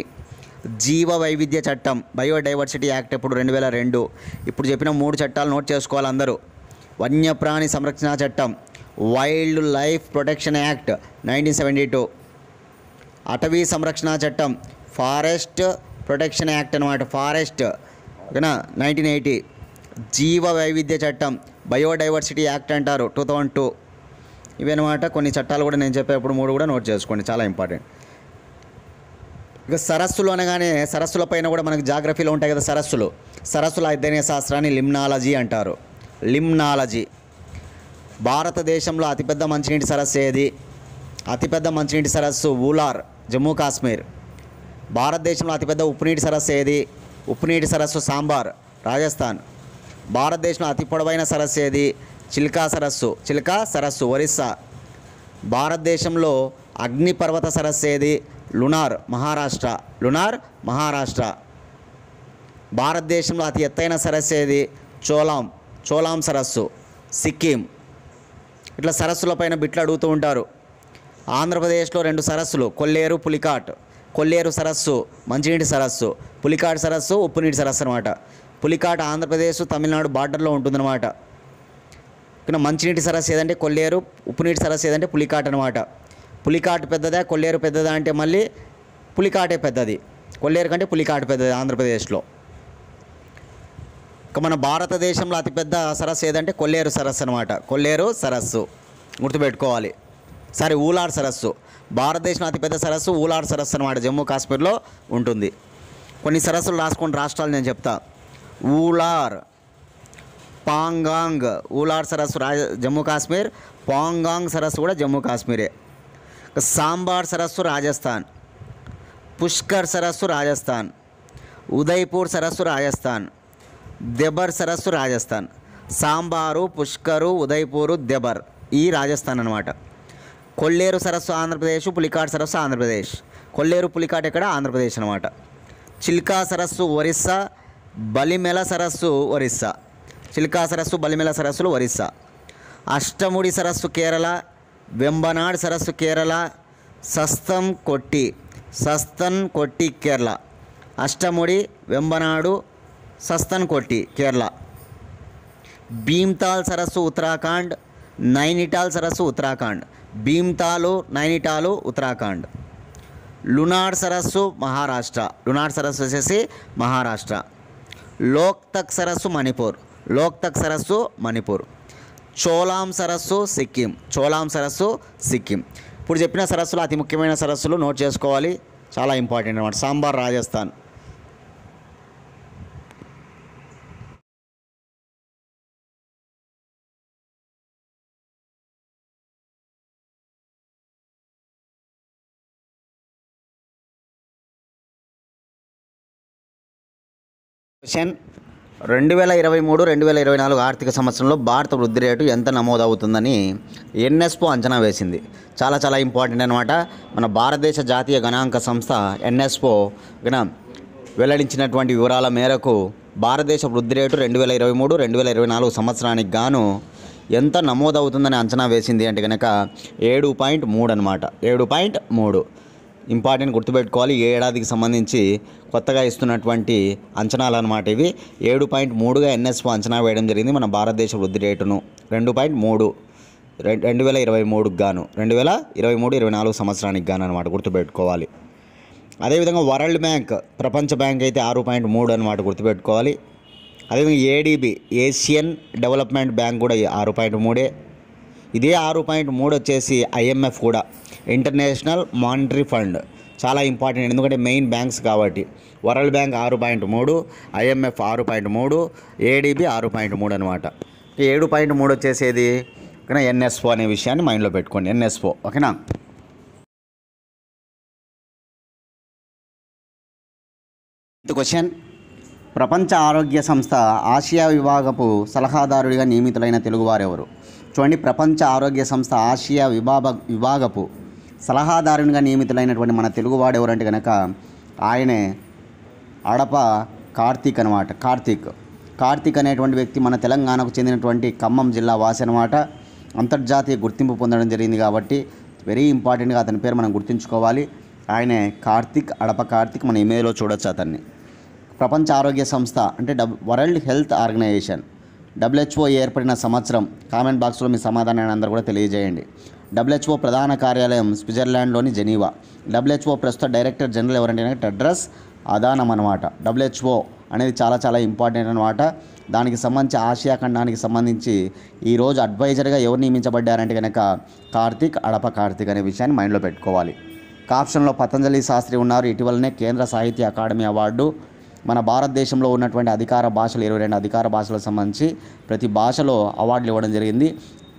జీవ వైవిధ్య చట్టం బయోడైవర్సిటీ యాక్ట్ ఎప్పుడు 2002. ఇప్పుడు చెప్పిన 3 చట్టాలు నోట్ చేసుకోవాలి అందరూ. వన్యప్రాణి సంరక్షణ చట్టం వైల్డ్ లైఫ్ ప్రొటెక్షన్ యాక్ట్ 1972. అటవీ సంరక్షణ చట్టం ఫారెస్ట్ ప్రొటెక్షన్ యాక్ట్ అనమాట. ఫారెస్ట్ ఓకేనా 1980. జీవ వైవిధ్య చట్టం బయోడైవర్సిటీ యాక్ట్ అంటారు 2002. ఇవన్నమాట కొన్ని చట్టాలు కూడా నేను చెప్పేప్పుడు 3 కూడా నోట్ చేసుకోండి, చాలా ఇంపార్టెంట్. ఇక సరస్సులు అనగానే సరస్సుల పైన కూడా మనకి జాగ్రఫీలో ఉంటాయి కదా సరస్సుల అధ్యయన శాస్త్రాన్ని లిమ్నాలజీ అంటారు. లిమ్నాలజీ. భారతదేశంలో అతిపెద్ద మంచినీటి సరస్సు ఏది? అతిపెద్ద మంచినీటి సరస్సు ఊలార్, జమ్మూ కాశ్మీర్. భారతదేశంలో అతిపెద్ద ఉప్పునీటి సరస్సు ఏది? ఉప్పునీటి సరస్సు సాంబార్, రాజస్థాన్. భారతదేశంలో అతి పొడవైన సరస్సు ఏది? చిల్కా సరస్సు, ఒరిస్సా. భారతదేశంలో అగ్నిపర్వత సరస్సు ఏది? లునార్, మహారాష్ట్ర. భారతదేశంలో అతి ఎత్తైన సరస్సు ఏది? చోలాం సరస్సు, సిక్కిం. ఇట్లా సరస్సులపైన బిట్లు అడుగుతూ ఉంటారు. ఆంధ్రప్రదేశ్లో 2 సరస్సులు, కొల్లేరు, పులికాట్. కొల్లేరు సరస్సు మంచినీటి సరస్సు, పులికాట్ సరస్సు ఉప్పునీటి సరస్సు అనమాట. పులికాట్ ఆంధ్రప్రదేశ్ తమిళనాడు బార్డర్లో ఉంటుందన్నమాట. ఇక్కడ మంచినీటి సరస్సు ఏదంటే కొల్లేరు, ఉప్పునీటి సరస్సు ఏదంటే పులికాట్ అనమాట. పులికాట్ పెద్దదా కొల్లేరు పెద్దదా అంటే మళ్ళీ పులికాటే పెద్దది. కొల్లేరు కంటే పులికాట్ పెద్దది ఆంధ్రప్రదేశ్లో. ఇక మన భారతదేశంలో అతిపెద్ద సరస్సు ఏదంటే కొల్లేరు సరస్సు అనమాట. కొల్లేరు సరస్సు గుర్తుపెట్టుకోవాలి. సరే, ఊలార్ సరస్సు. భారతదేశంలో అతిపెద్ద సరస్సు ఊలార్ సరస్సు అనమాట, జమ్మూ కాశ్మీర్లో ఉంటుంది. కొన్ని సరస్సులు రాసుకుని రాష్ట్రాలు నేను చెప్తా. ఊలార్, పాంగాంగ్. ఊలార్ సరస్సు జమ్మూ కాశ్మీర్, పాంగాంగ్ సరస్సు కూడా జమ్మూ కాశ్మీరే. సాంబార్ సరస్సు రాజస్థాన్, పుష్కర్ సరస్సు రాజస్థాన్, ఉదయ్పూర్ సరస్సు రాజస్థాన్, దెబర్ సరస్సు రాజస్థాన్. సాంబారు, పుష్కరు, ఉదయ్పూరు, దెబర్ ఈ రాజస్థాన్ అనమాట. కొల్లేరు సరస్సు ఆంధ్రప్రదేశ్, పులికాట్ సరస్సు ఆంధ్రప్రదేశ్. కొల్లేరు పులికాట్ ఎక్కడ? ఆంధ్రప్రదేశ్ అనమాట. చిల్కా సరస్సు ఒరిస్సా, బలిమెల సరస్సు ఒరిస్సా. చిల్కా సరస్సు, బలిమెల సరస్సులు ఒరిస్సా. అష్టముడి సరస్సు కేరళ, వెంబనాడ్ సరస్సు కేరళ, సస్తన్ కొట్టి కేరళ. అష్టముడి, వెంబనాడు, సస్తన్ కొట్టి కేరళ. భీమ్తాల్ సరస్సు ఉత్తరాఖండ్, నైనిటాల్ సరస్సు ఉత్తరాఖండ్. భీమ్తాలు, నైనిటాలు ఉత్తరాఖండ్. లునార్ సరస్సు మహారాష్ట్ర. లునార్ సరస్సు వచ్చేసి మహారాష్ట్ర. లోక్తక్ సరస్సు మణిపూర్. చోలాం సరస్సు సిక్కిం. ఇప్పుడు చెప్పిన సరస్సులు అతి ముఖ్యమైన సరస్సులు నోట్ చేసుకోవాలి, చాలా ఇంపార్టెంట్ అన్నమాట. సాంబార్ రాజస్థాన్. క్వశ్చన్, 2023-2024 ఆర్థిక సంవత్సరంలో భారత వృద్ధి రేటు ఎంత నమోదవుతుందని ఎన్ఎస్పో అంచనా వేసింది. చాలా ఇంపార్టెంట్ అనమాట. మన భారతదేశ జాతీయ గణాంక సంస్థ ఎన్ఎస్పో వెల్లడించినటువంటి వివరాల మేరకు భారతదేశ వృద్ధి రేటు 2023-2024 సంవత్సరానికి గాను ఎంత నమోదవుతుందని అంచనా వేసింది అంటే కనుక 7.3 అనమాట. 7.3 ఇంపార్టెంట్ గుర్తుపెట్టుకోవాలి. ఏ ఏడాదికి సంబంధించి కొత్తగా ఇస్తున్నటువంటి అంచనాలు అనమాట ఇవి. 7.3గా ఎన్ఎస్పో అంచనా వేయడం జరిగింది మన భారతదేశ వృద్ధి రేటును. 2.3 2023కి గాను 2023-24 సంవత్సరానికి గాను అనమాట, గుర్తుపెట్టుకోవాలి. అదేవిధంగా వరల్డ్ బ్యాంక్, ప్రపంచ బ్యాంక్ అయితే 6.3 అనమాట, గుర్తుపెట్టుకోవాలి. అదేవిధంగా ఏడీబీ, ఏషియన్ డెవలప్మెంట్ బ్యాంక్ కూడా 6.3. ఇదే 6.3 వచ్చేసి ఐఎంఎఫ్ కూడా, ఇంటర్నేషనల్ మానిటరీ ఫండ్. చాలా ఇంపార్టెంట్ ఎందుకంటే మెయిన్ బ్యాంక్స్ కాబట్టి. వరల్డ్ బ్యాంక్ 6.3, ఐఎంఎఫ్ 6.3, ఏడీబీ 6.3 అనమాట. 7.3 వచ్చేసేది ఓకేనా ఎన్ఎస్పో అనే విషయాన్ని మైండ్లో పెట్టుకోండి. ఎన్ఎస్పో ఓకేనా. క్వశ్చన్, ప్రపంచ ఆరోగ్య సంస్థ ఆసియా విభాగపు సలహాదారుడిగా నియమితులైన తెలుగువారెవరు? చూడండి, ప్రపంచ ఆరోగ్య సంస్థ ఆసియా విభాగపు సలహాదారునిగా నియమితులైనటువంటి మన తెలుగువాడు ఎవరంటే కనుక ఆయనే అడప కార్తీక్ అనమాట. కార్తీక్ అనేటువంటి వ్యక్తి మన తెలంగాణకు చెందినటువంటి ఖమ్మం జిల్లా వాసి అనమాట. అంతర్జాతీయ గుర్తింపు పొందడం జరిగింది కాబట్టి వెరీ ఇంపార్టెంట్గా అతని పేరు మనం గుర్తుంచుకోవాలి. ఆయనే అడప కార్తీక్. మన ఇమేజ్లో చూడొచ్చు అతన్ని. ప్రపంచ ఆరోగ్య సంస్థ అంటే వరల్డ్ హెల్త్ ఆర్గనైజేషన్, WHO ఏర్పడిన సంవత్సరం కామెంట్ బాక్స్లో మీ సమాధానాన్ని అందరూ కూడా తెలియజేయండి. WHO ప్రధాన కార్యాలయం స్విట్జర్లాండ్లోని జెనీవా. WHO ప్రస్తుత డైరెక్టర్ జనరల్ ఎవరంటే టెడ్రస్ అధానం అనమాట. WHO అనేది చాలా ఇంపార్టెంట్ అనమాట. దానికి సంబంధించి ఆసియా ఖండానికి సంబంధించి ఈరోజు అడ్వైజర్గా ఎవరు నియమించబడ్డారంటే కనుక అడప కార్తీక్ అనే విషయాన్ని మైండ్లో పెట్టుకోవాలి. ఆప్షన్లో పతంజలి శాస్త్రి ఉన్నారు. ఇటీవలనే కేంద్ర సాహిత్య అకాడమీ అవార్డు. మన భారతదేశంలో ఉన్నటువంటి అధికార భాషలు 22 అధికార భాషలకు సంబంధించి ప్రతి భాషలో అవార్డులు ఇవ్వడం జరిగింది.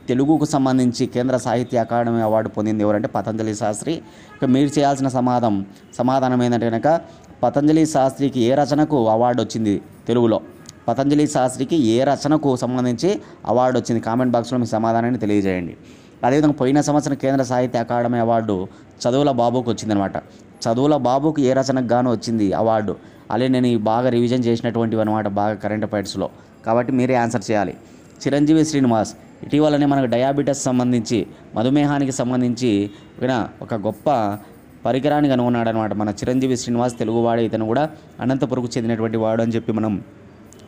తెలుగుకు సంబంధించి కేంద్ర సాహిత్య అకాడమీ అవార్డు పొందింది ఎవరంటే పతంజలి శాస్త్రి. ఇక మీరు చేయాల్సిన సమాధానం ఏంటంటే కనుక పతంజలి శాస్త్రికి ఏ రచనకు అవార్డు వచ్చింది తెలుగులో? పతంజలి శాస్త్రికి ఏ రచనకు సంబంధించి అవార్డు వచ్చింది? కామెంట్ బాక్స్లో మీ సమాధానాన్ని తెలియజేయండి. అదేవిధంగా పోయిన సంవత్సరం కేంద్ర సాహిత్య అకాడమీ అవార్డు చదువుల బాబుకు వచ్చిందనమాట. చదువుల బాబుకు ఏ రచనకు గాను వచ్చింది అవార్డు? అలాగే నేను బాగా రివిజన్ చేసినటువంటివి అనమాట, బాగా కరెంట్ అఫైర్స్లో, కాబట్టి మీరే ఆన్సర్ చేయాలి. చిరంజీవి శ్రీనివాస్ ఇటీవలనే మనకు డయాబెటీస్ సంబంధించి, మధుమేహానికి సంబంధించి ఒక గొప్ప పరికరాన్ని కనుగొన్నాడు అనమాట మన చిరంజీవి శ్రీనివాస్. తెలుగువాడే, ఇతను కూడా అనంతపురకు చెందినటువంటి వాడు అని చెప్పి మనం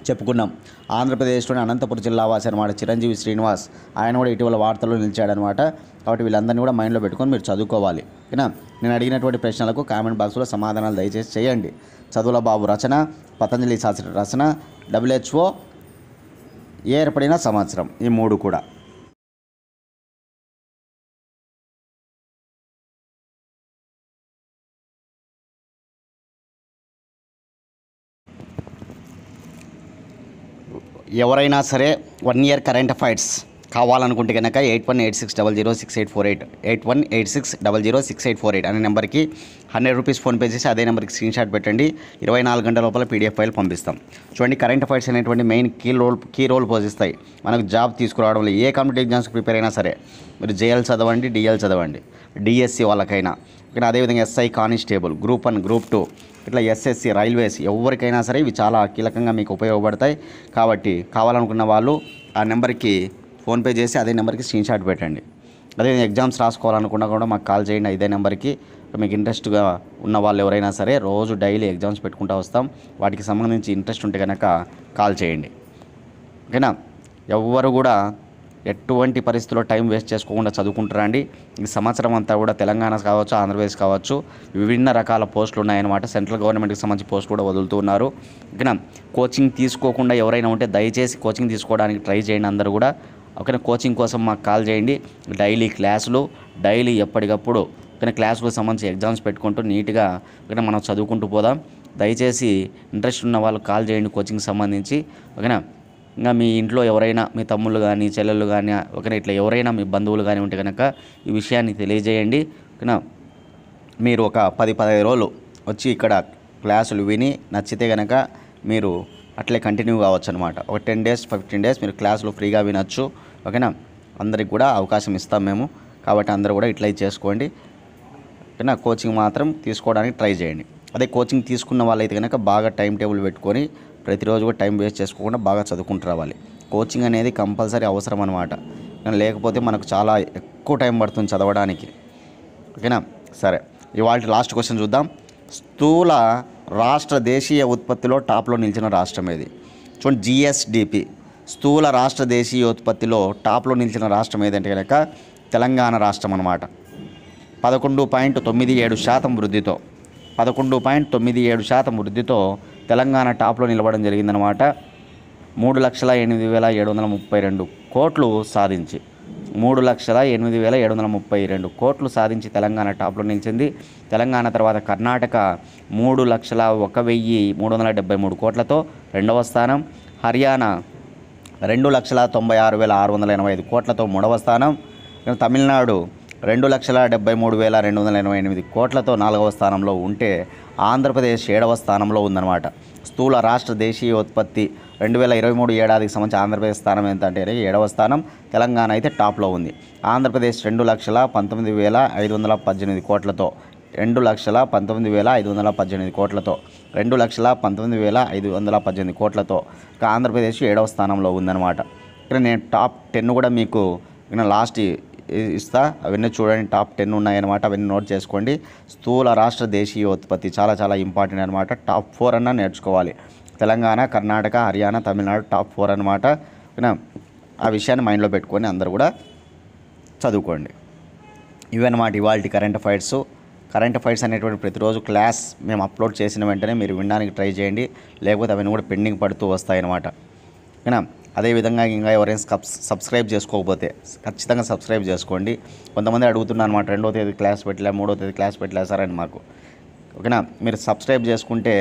చెప్పుకున్నాం. ఆంధ్రప్రదేశ్లోని అనంతపురం జిల్లా వాసి అనమాట చిరంజీవి శ్రీనివాస్. ఆయన కూడా ఇటీవల వార్తల్లో నిలిచాడనమాట. కాబట్టి వీళ్ళందరినీ కూడా మైండ్లో పెట్టుకొని మీరు చదువుకోవాలి. ఓకేనా. నేను అడిగినటువంటి ప్రశ్నలకు కామెంట్ బాక్స్లో సమాధానాలు దయచేసి చేయండి. చదువుల బాబు రచన, పతంజలి శాస్త్రి రచన, WHO ఏర్పడిన సంవత్సరం, ఈ 3 కూడా. ఎవరైనా సరే 1 year కరెంట్ అఫైర్స్ కావాలనుకుంటే కనుక 8186006848 8186006848 అనే నెంబర్కి 100 రూపీస్ ఫోన్పే చేసి అదే నెంబర్కి స్క్రీన్షాట్ పెట్టండి. 24 గంటల లోపల PDF ఫైల్ పంపిస్తాం. చూడండి, కరెంట్ అఫైర్స్ అనేటువంటి మెయిన్ కీ రోల్ పోషిస్తాయి మనకు జాబ్ తీసుకురావడంలో. ఏ కాంపిటేటివ్ ఎగ్జామ్స్కి ప్రిపేర్ అయినా సరే మీరు JL చదవండి, DL చదవండి, DSC వాళ్ళకైనా. ఓకే, అదేవిధంగా SI కానిస్టేబుల్, Group 1, Group 2, ఇట్లా SSC, రైల్వేస్, ఎవరికైనా సరే ఇవి చాలా కీలకంగా మీకు ఉపయోగపడతాయి. కాబట్టి కావాలనుకున్న వాళ్ళు ఆ నెంబర్కి ఫోన్పే చేసి అదే నెంబర్కి స్క్రీన్షాట్ పెట్టండి. అదే ఎగ్జామ్స్ రాసుకోవాలనుకున్నా కూడా మాకు కాల్ చేయండి ఇదే నెంబర్కి. మీకు ఇంట్రెస్ట్గా ఉన్న వాళ్ళు ఎవరైనా సరే రోజు డైలీ ఎగ్జామ్స్ పెట్టుకుంటూ వస్తాం. వాటికి సంబంధించి ఇంట్రెస్ట్ ఉంటే కనుక కాల్ చేయండి. ఓకేనా. ఎవ్వరు కూడా ఎటువంటి పరిస్థితుల్లో టైం వేస్ట్ చేసుకోకుండా చదువుకుంటారండి. ఈ సంవత్సరం అంతా కూడా తెలంగాణ కావచ్చు, ఆంధ్రప్రదేశ్ కావచ్చు, విభిన్న రకాల పోస్టులు ఉన్నాయన్నమాట. సెంట్రల్ గవర్నమెంట్కి సంబంధించి పోస్టులు కూడా వదులుతూ ఉన్నారు. ఓకేనా. కోచింగ్ తీసుకోకుండా ఎవరైనా ఉంటే దయచేసి కోచింగ్ తీసుకోవడానికి ట్రై చేయండి అందరూ కూడా. ఓకేనా. కోచింగ్ కోసం మాకు కాల్ చేయండి. డైలీ క్లాసులు, డైలీ ఎప్పటికప్పుడు ఓకేనా క్లాసులకు సంబంధించి ఎగ్జామ్స్ పెట్టుకుంటూ నీట్గా ఓకేనా మనం చదువుకుంటూ పోదాం. దయచేసి ఇంట్రెస్ట్ ఉన్న వాళ్ళు కాల్ చేయండి కోచింగ్ సంబంధించి. ఓకేనా. ఇంకా మీ ఇంట్లో ఎవరైనా మీ తమ్ముళ్ళు కానీ చెల్లెళ్ళు కానీ ఓకేనా ఇట్లా ఎవరైనా మీ బంధువులు కానీ ఉంటే కనుక ఈ విషయాన్ని తెలియజేయండి. ఓకేనా. మీరు ఒక 10-15 రోజులు వచ్చి ఇక్కడ క్లాసులు విని నచ్చితే కనుక మీరు అట్లే కంటిన్యూ కావచ్చు అనమాట. ఒక 10 days 15 days మీరు క్లాసులు ఫ్రీగా వినొచ్చు. ఓకేనా, అందరికి కూడా అవకాశం ఇస్తాం మేము. కాబట్టి అందరూ కూడా ఇట్లా చేసుకోండి. ఓకేనా, కోచింగ్ మాత్రం తీసుకోవడానికి ట్రై చేయండి. అదే కోచింగ్ తీసుకున్న వాళ్ళైతే కనుక బాగా టైం టేబుల్ పెట్టుకొని ప్రతిరోజు కూడా టైం వేస్ట్ చేసుకోకుండా బాగా చదువుకుంటూ రావాలి. కోచింగ్ అనేది కంపల్సరీ అవసరం అనమాట. లేకపోతే మనకు చాలా ఎక్కువ టైం పడుతుంది చదవడానికి. ఓకేనా, సరే ఇవాళ లాస్ట్ క్వశ్చన్ చూద్దాం. స్థూల రాష్ట్ర దేశీయ ఉత్పత్తిలో టాప్లో నిలిచిన రాష్ట్రం ఏది? చూడండి, జిఎస్డిపి స్థూల రాష్ట్ర దేశీయ ఉత్పత్తిలో టాప్లో నిలిచిన రాష్ట్రం ఏదంటే కనుక తెలంగాణ రాష్ట్రం అన్నమాట. 11.97% వృద్ధితో 11.97% వృద్ధితో తెలంగాణ టాప్లో నిలబడడం జరిగిందనమాట. 3,08,732 కోట్లు సాధించి 3,08,732 కోట్లు సాధించి తెలంగాణ టాప్లో నిలిచింది. తెలంగాణ తర్వాత కర్ణాటక 3,01,373 కోట్లతో రెండవ స్థానం. హర్యానా 2,96,685 కోట్లతో మూడవ స్థానం. తమిళనాడు 2,73,288 కోట్లతో నాలుగవ స్థానంలో ఉంటే ఆంధ్రప్రదేశ్ 7వ స్థానంలో ఉందన్నమాట. స్థూల రాష్ట్ర దేశీయ ఉత్పత్తి 2023 ఏడాదికి సంబంధించి ఆంధ్రప్రదేశ్ స్థానం ఎంత అంటే 7వ స్థానం. తెలంగాణ అయితే టాప్లో ఉంది. ఆంధ్రప్రదేశ్ 2,19,518 కోట్లతో 2,19,518 కోట్లతో 2,19,518 కోట్లతో ఆంధ్రప్రదేశ్ 7వ స్థానంలో ఉందన్నమాట. ఇక్కడ నేను టాప్ 10 కూడా మీకు లాస్ట్ ఇస్తా, అవన్నీ చూడండి. టాప్ 10 ఉన్నాయన్నమాట, అవన్నీ నోట్ చేసుకోండి. స్థూల రాష్ట్ర దేశీయ ఉత్పత్తి చాలా చాలా ఇంపార్టెంట్ అనమాట. టాప్ 4 అన్నా నేర్చుకోవాలి. తెలంగాణ, కర్ణాటక, హర్యానా, తమిళనాడు టాప్ 4 అనమాట. ఓకేనా, ఆ విషయాన్ని మైండ్లో పెట్టుకొని అందరూ కూడా చదువుకోండి. ఇవన్నమాట ఇవాళ కరెంట్ అఫైర్స్. కరెంట్ అఫైర్స్ అనేటువంటి ప్రతిరోజు క్లాస్ మేము అప్లోడ్ చేసిన వెంటనే మీరు వినడానికి ట్రై చేయండి, లేకపోతే అవన్నీ కూడా పెండింగ్ పడుతూ వస్తాయన్నమాట. ఓకేనా, అదేవిధంగా ఇంకా ఎవరైనా సబ్స్క్రైబ్ చేసుకోకపోతే ఖచ్చితంగా సబ్స్క్రైబ్ చేసుకోండి. కొంతమంది అడుగుతున్నారు అనమాట, 2వ తేదీ క్లాస్ పెట్టలే, 3వ తేదీ క్లాస్ పెట్టలే సార్ అని మాకు. ఓకేనా, మీరు సబ్స్క్రైబ్ చేసుకుంటే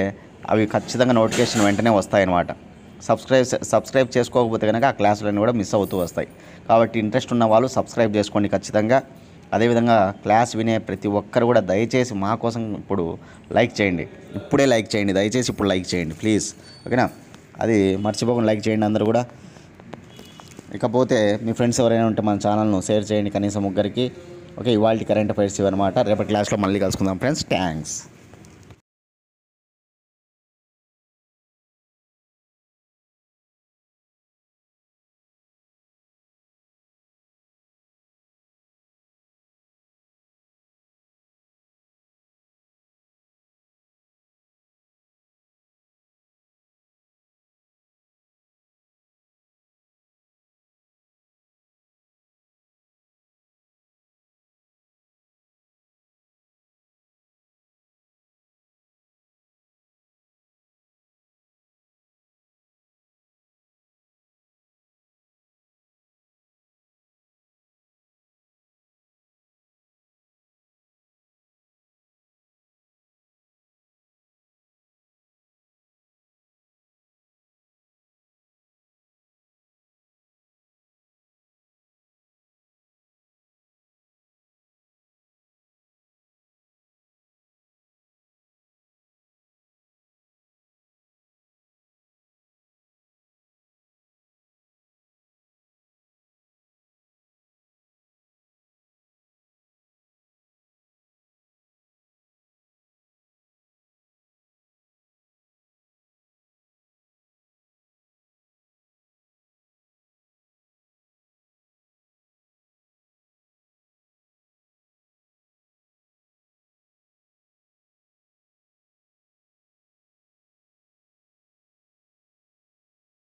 అవి ఖచ్చితంగా నోటిఫికేషన్ వెంటనే వస్తాయన్నమాట. సబ్స్క్రైబ్ చేసుకోకపోతే కనుక ఆ క్లాసులన్నీ కూడా మిస్ అవుతూ వస్తాయి. కాబట్టి ఇంట్రెస్ట్ ఉన్న వాళ్ళు సబ్స్క్రైబ్ చేసుకోండి ఖచ్చితంగా. అదేవిధంగా క్లాస్ వినే ప్రతి ఒక్కరు కూడా దయచేసి మా కోసం ఇప్పుడు లైక్ చేయండి. ఇప్పుడే లైక్ చేయండి, దయచేసి ఇప్పుడు లైక్ చేయండి ప్లీజ్. ఓకేనా, అది మర్చిపోకుండా లైక్ చేయండి అందరూ కూడా. ఇకపోతే మీ ఫ్రెండ్స్ ఎవరైనా ఉంటే మన ఛానల్ను షేర్ చేయండి కనీసం 3కి. ఓకే, ఇవాళ కరెంట్ అఫైర్స్ ఇవన్నమాట. రేపటి క్లాస్లో మళ్ళీ కలుసుకుందాం ఫ్రెండ్స్. థ్యాంక్స్.